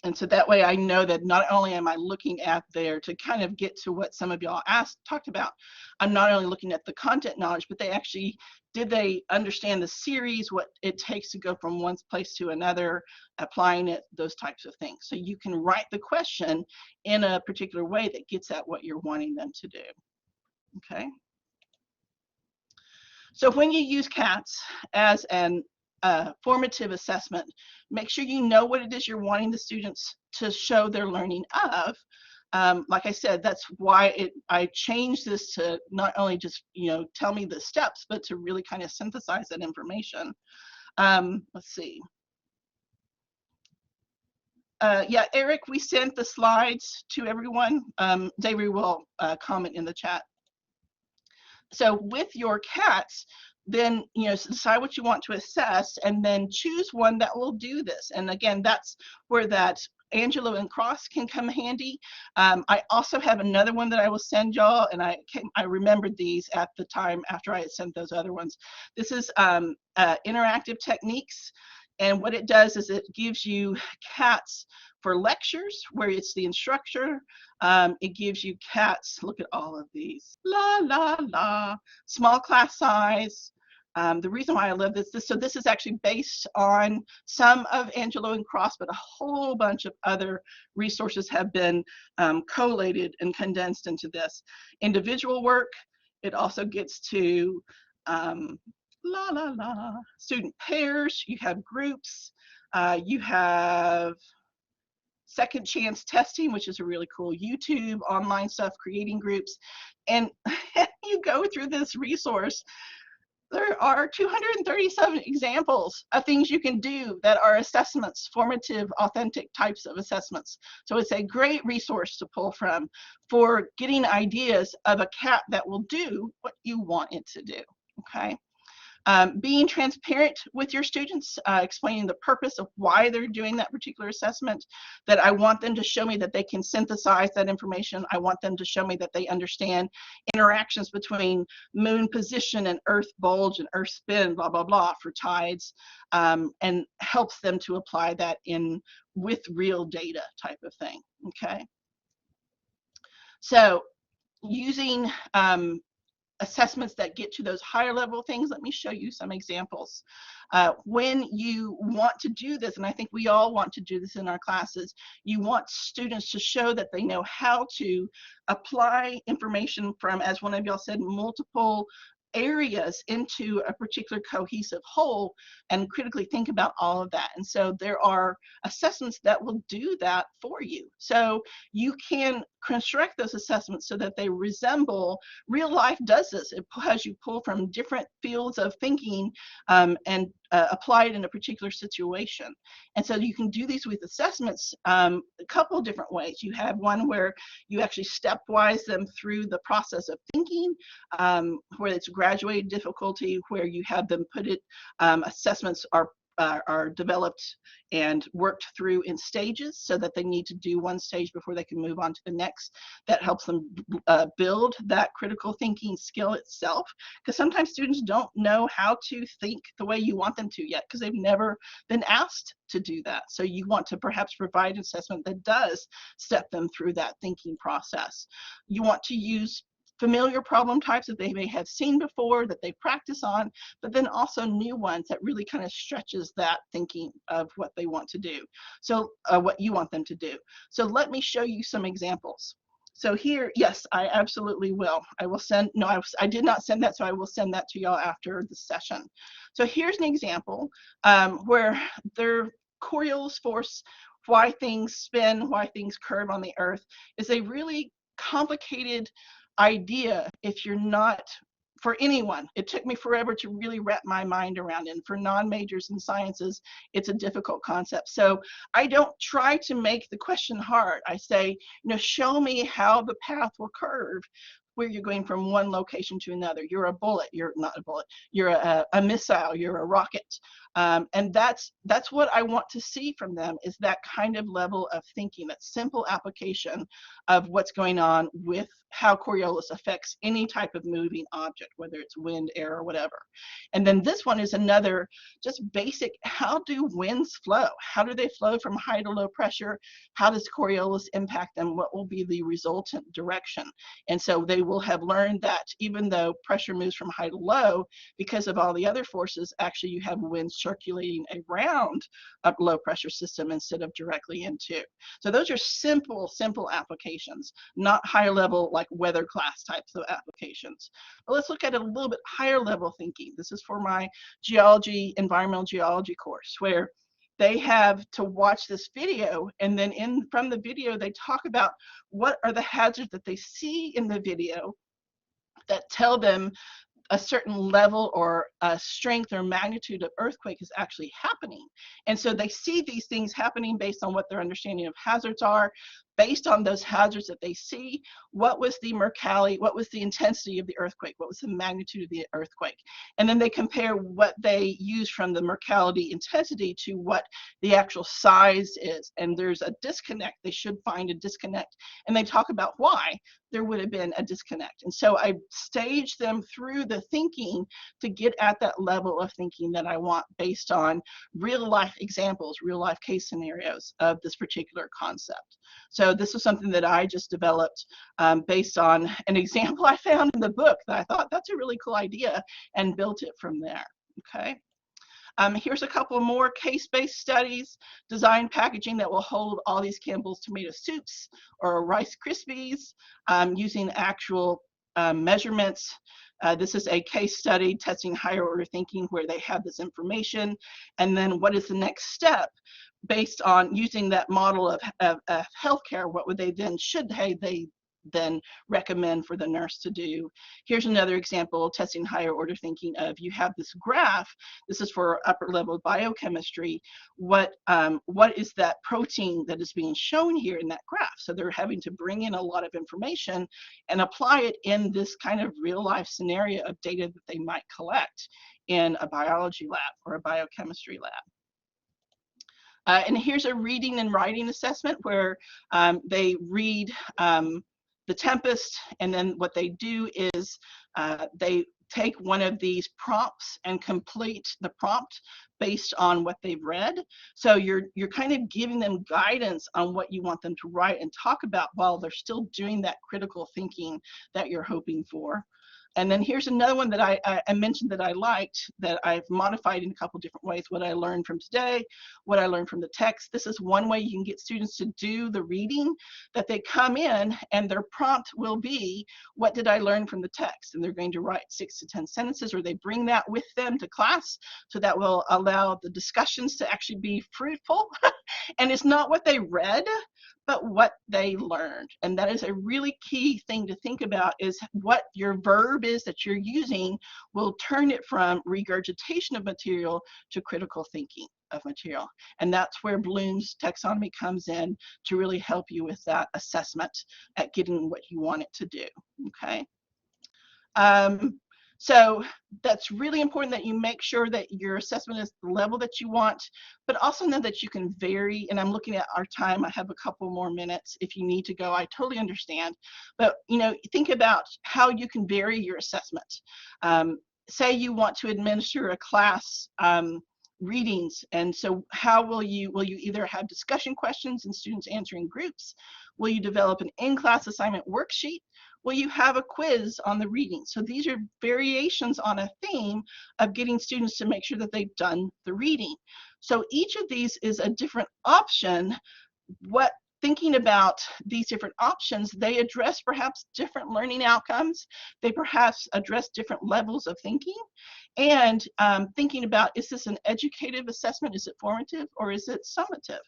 And so that way I know that not only am I looking at there to kind of get to what some of y'all talked about, I'm not only looking at the content knowledge, but did they understand the series, what it takes to go from one place to another, applying it, those types of things. So you can write the question in a particular way that gets at what you're wanting them to do. Okay. So when you use CATS as an formative assessment, make sure you know what it is you're wanting the students to show their learning of. Like I said, that's why I changed this to not only just tell me the steps, but to really kind of synthesize that information. Let's see. Yeah, Eric, we sent the slides to everyone. David will comment in the chat. So with your CATS, then decide what you want to assess and then choose one that will do this. And again, that's where that Angelo and Cross can come handy. I also have another one that I will send y'all, and I remembered these at the time after I had sent those other ones. This is interactive techniques, and what it does is it gives you CATS for lectures where it's the instructor. It gives you CATS, look at all of these, la la la, small class size, The reason why I love so this is actually based on some of Angelo and Cross, but a whole bunch of other resources have been collated and condensed into this. Individual work, it also gets to student pairs, you have groups, you have second chance testing, which is a really cool YouTube online stuff, creating groups. And you go through this resource, there are 237 examples of things you can do that are assessments, formative, authentic types of assessments. So it's a great resource to pull from for getting ideas of a cat that will do what you want it to do, okay? Being transparent with your students, explaining the purpose of why they're doing that particular assessment, that I want them to show me that they can synthesize that information. I want them to show me that they understand interactions between moon position and earth bulge and earth spin, blah, blah, blah, for tides, and helps them to apply that in with real data type of thing, okay? So using assessments that get to those higher level things, let me show you some examples. When you want to do this, and I think we all want to do this in our classes, you want students to show that they know how to apply information from, as one of y'all said, multiple areas into a particular cohesive whole and critically think about all of that. And so there are assessments that will do that for you. So you can construct those assessments so that they resemble real life. Does this, it has you pull from different fields of thinking and apply it in a particular situation. And so you can do these with assessments a couple of different ways. You have one where you actually stepwise them through the process of thinking, where it's graduated difficulty, where you have them put it, assessments are developed and worked through in stages so that they need to do one stage before they can move on to the next. That helps them build that critical thinking skill itself, because sometimes students don't know how to think the way you want them to yet because they've never been asked to do that. So you want to perhaps provide an assessment that does step them through that thinking process. You want to use familiar problem types that they may have seen before, that they practice on, but then also new ones that really kind of stretches that thinking of what they want to do. So what you want them to do. So let me show you some examples. So here, yes, I absolutely will. I will send, no, I did not send that, so I will send that to y'all after the session. So here's an example where their Coriolis force, why things spin, why things curve on the earth, is a really complicated idea if you're not, for anyone, it took me forever to really wrap my mind around it. And for non-majors in sciences, it's a difficult concept. So I don't try to make the question hard. I say, you know, show me how the path will curve where you're going from one location to another. You're a bullet, you're not a bullet, you're a missile, you're a rocket. And that's what I want to see from them, is that kind of level of thinking, that simple application of what's going on with how Coriolis affects any type of moving object, whether it's wind, air, or whatever. And then this one is another just basic, how do winds flow? How do they flow from high to low pressure? How does Coriolis impact them? What will be the resultant direction? And so they will have learned that even though pressure moves from high to low, because of all the other forces, actually you have winds circulating around a low pressure system instead of directly into. So those are simple applications, not higher level like weather class types of applications. But let's look at a little bit higher level thinking. This is for my geology, environmental geology course, where they have to watch this video, and then from the video they talk about what are the hazards that they see in the video that tell them a certain level or strength or magnitude of earthquake is actually happening. And so they see these things happening based on what their understanding of hazards are. Based on those hazards that they see, what was the mercality, what was the intensity of the earthquake, what was the magnitude of the earthquake? And then they compare what they use from the mercality intensity to what the actual size is. And there's a disconnect. They should find a disconnect. And they talk about why there would have been a disconnect. And so I stage them through the thinking to get at that level of thinking that I want based on real life examples, real life case scenarios of this particular concept. So so this was something that I just developed based on an example I found in the book that I thought that's a really cool idea, and built it from there. Okay. Here's a couple more case-based studies. Design packaging that will hold all these Campbell's tomato soups or Rice Krispies using actual measurements. This is a case study testing higher order thinking where they have this information. And then what is the next step based on using that model of healthcare? What would they then, should they then recommend for the nurse to do? Here's another example, testing higher order thinking of, you have this graph, this is for upper level biochemistry, what is that protein that is being shown here in that graph? So they're having to bring in a lot of information and apply it in this kind of real life scenario of data that they might collect in a biology lab or a biochemistry lab. And here's a reading and writing assessment where they read The Tempest, and then what they do is they take one of these prompts and complete the prompt based on what they've read. So you're kind of giving them guidance on what you want them to write and talk about while they're still doing that critical thinking that you're hoping for. And then here's another one that I mentioned that I liked, that I've modified in a couple different ways. What I learned from today, what I learned from the text. This is one way you can get students to do the reading, that they come in and their prompt will be, what did I learn from the text? And they're going to write 6 to 10 sentences, or they bring that with them to class. So that will allow the discussions to actually be fruitful. And it's not what they read, but what they learned. And that is a really key thing to think about, is what your verb is that you're using will turn it from regurgitation of material to critical thinking of material. And that's where Bloom's taxonomy comes in to really help you with that assessment at getting what you want it to do. Okay. So that's really important that you make sure that your assessment is the level that you want, but also know that you can vary. And I'm looking at our time. I have a couple more minutes. If you need to go, I totally understand. But think about how you can vary your assessment. Say you want to administer a class readings, and so how will you either have discussion questions and students answering groups? Will you develop an in-class assignment worksheet? Will you have a quiz on the reading? So these are variations on a theme of getting students to make sure that they've done the reading. So each of these is a different option. Thinking about these different options, they address perhaps different learning outcomes. They perhaps address different levels of thinking. And thinking about, is this an educative assessment? Is it formative, or is it summative?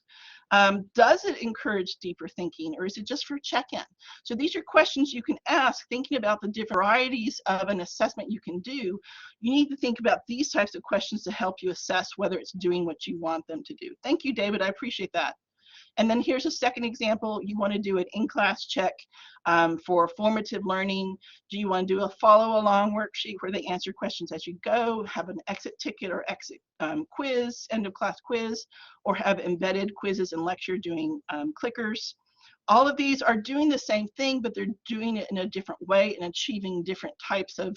Does it encourage deeper thinking, or is it just for check-in? So these are questions you can ask, thinking about the different varieties of an assessment you can do. You need to think about these types of questions to help you assess whether it's doing what you want them to do. Thank you, David. I appreciate that. And then here's a second example. You want to do an in-class check for formative learning. Do you want to do a follow-along worksheet where they answer questions as you go, have an exit ticket or exit quiz, end-of-class quiz, or have embedded quizzes and lecture doing clickers? All of these are doing the same thing, but they're doing it in a different way and achieving different types of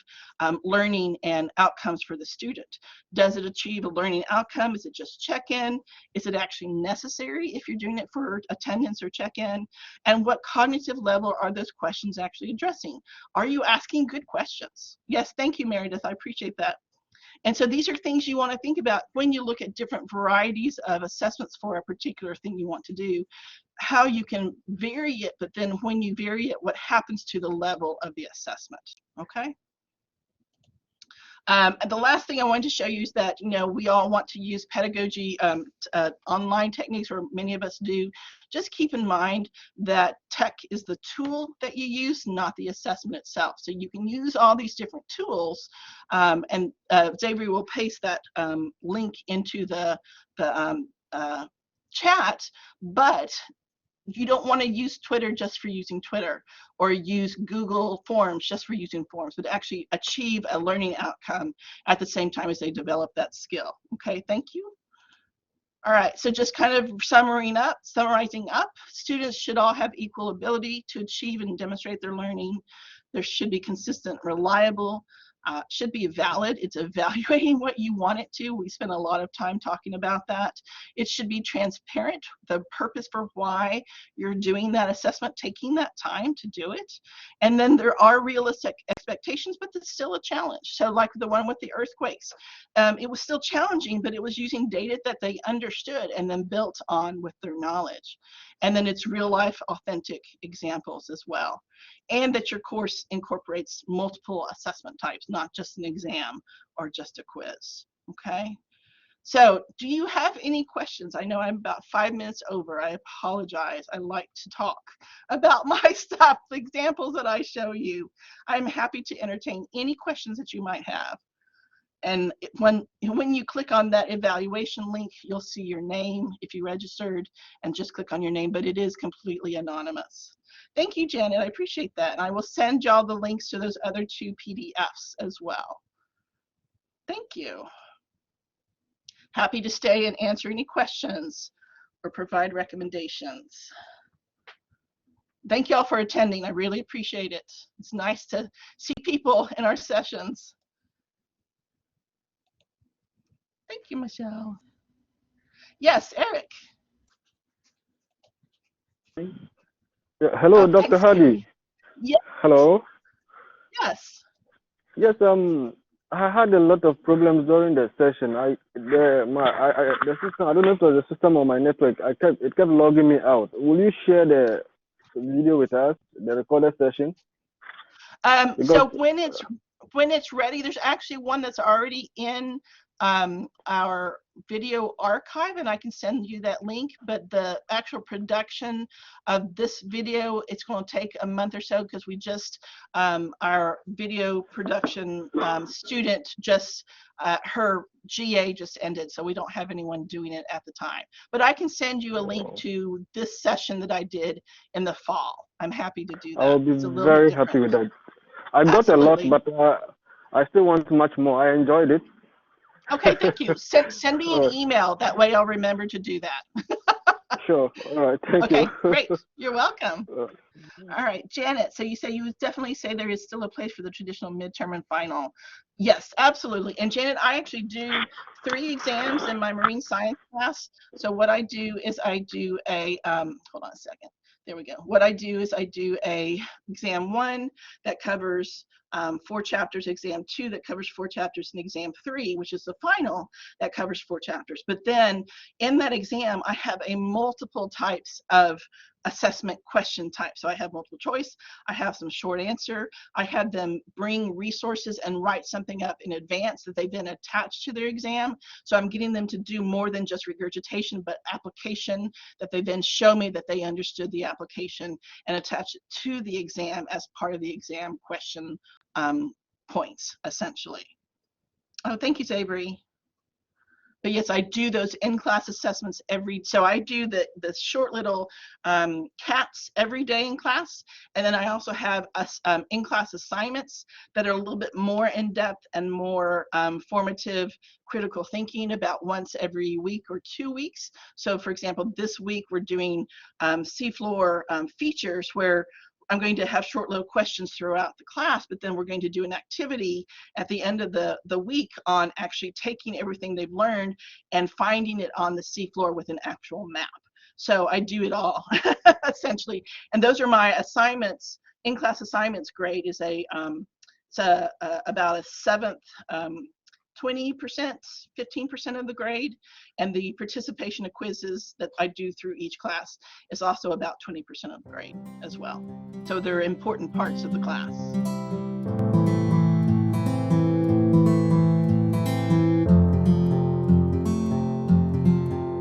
learning and outcomes for the student. Does it achieve a learning outcome? Is it just check-in? Is it actually necessary if you're doing it for attendance or check-in? And what cognitive level are those questions actually addressing? Are you asking good questions? Yes, thank you, Meredith. I appreciate that. And so these are things you want to think about when you look at different varieties of assessments for a particular thing you want to do, how you can vary it, but then when you vary it, what happens to the level of the assessment, okay? And the last thing I wanted to show you is that, we all want to use pedagogy, online techniques, or many of us do. Just keep in mind that tech is the tool that you use, not the assessment itself. So you can use all these different tools, and Xavier will paste that link into the chat, but you don't want to use Twitter just for using Twitter, or use Google Forms just for using forms, but actually achieve a learning outcome at the same time as they develop that skill. Okay, thank you. All right, so just kind of summarizing up, students should all have equal ability to achieve and demonstrate their learning. There should be consistent, reliable should be valid. It's evaluating what you want it to. We spend a lot of time talking about that. It should be transparent, the purpose for why you're doing that assessment, taking that time to do it. And then there are realistic expectations, but it's still a challenge. So like the one with the earthquakes, it was still challenging, but it was using data that they understood and then built on with their knowledge. And then it's real life authentic examples as well. And that your course incorporates multiple assessment types, not just an exam or just a quiz, okay? So do you have any questions? I know I'm about 5 minutes over. I apologize. I like to talk about my stuff, the examples that I show you. I'm happy to entertain any questions that you might have. And when you click on that evaluation link, you'll see your name if you registered, and just click on your name, but it is completely anonymous. Thank you, Janet. I appreciate that. And I will send y'all the links to those other 2 PDFs as well. Thank you. Happy to stay and answer any questions or provide recommendations. Thank y'all for attending. I really appreciate it. It's nice to see people in our sessions. Thank you, Michelle. Yes, Eric. Yeah, hello, Dr. Hardy. Yes. Hello. Yes. Yes. I had a lot of problems during the session. The system. I don't know if it was the system or my network. It kept logging me out. Will you share the video with us, the recorded session? So when it's ready, there's actually one that's already in our video archive, and I can send you that link. But the actual production of this video, it's going to take a month or so, because we just our video production student just her GA just ended, so we don't have anyone doing it at the time. But I can send you a link to this session that I did in the fall. I'm happy to do that. I'll be very happy with that. I got a lot, but I still want much more. I enjoyed it. Okay, thank you. Send me an email. That way I'll remember to do that. Sure. All right. Thank you. Okay, great. You're welcome. All right, Janet, so you would definitely say there is still a place for the traditional midterm and final. Yes, absolutely. And Janet, I actually do 3 exams in my marine science class. So what I do is I do a, hold on a second. There we go. What I do is I do a exam 1 that covers 4 chapters, exam 2 that covers 4 chapters, and exam 3, which is the final, that covers 4 chapters. But then in that exam, I have a multiple types of assessment question type. So I have multiple choice, I have some short answer, I had them bring resources and write something up in advance that they then attach to their exam. So I'm getting them to do more than just regurgitation, but application, that they then show me that they understood the application and attach it to the exam as part of the exam question points, essentially. Oh, thank you, Savory. But yes, I do those in-class assessments so I do the short little cats every day in class. And then I also have in-class assignments that are a little bit more in-depth and more formative critical thinking, about once every week or 2 weeks. So for example, this week we're doing seafloor features, where I'm going to have short little questions throughout the class, but then we're going to do an activity at the end of the week on actually taking everything they've learned and finding it on the seafloor with an actual map. So I do it all essentially. And those are my assignments. In-class assignments grade is about a 7th, 20%, 15% of the grade, and the participation of quizzes that I do through each class is also about 20% of the grade as well. So they're important parts of the class.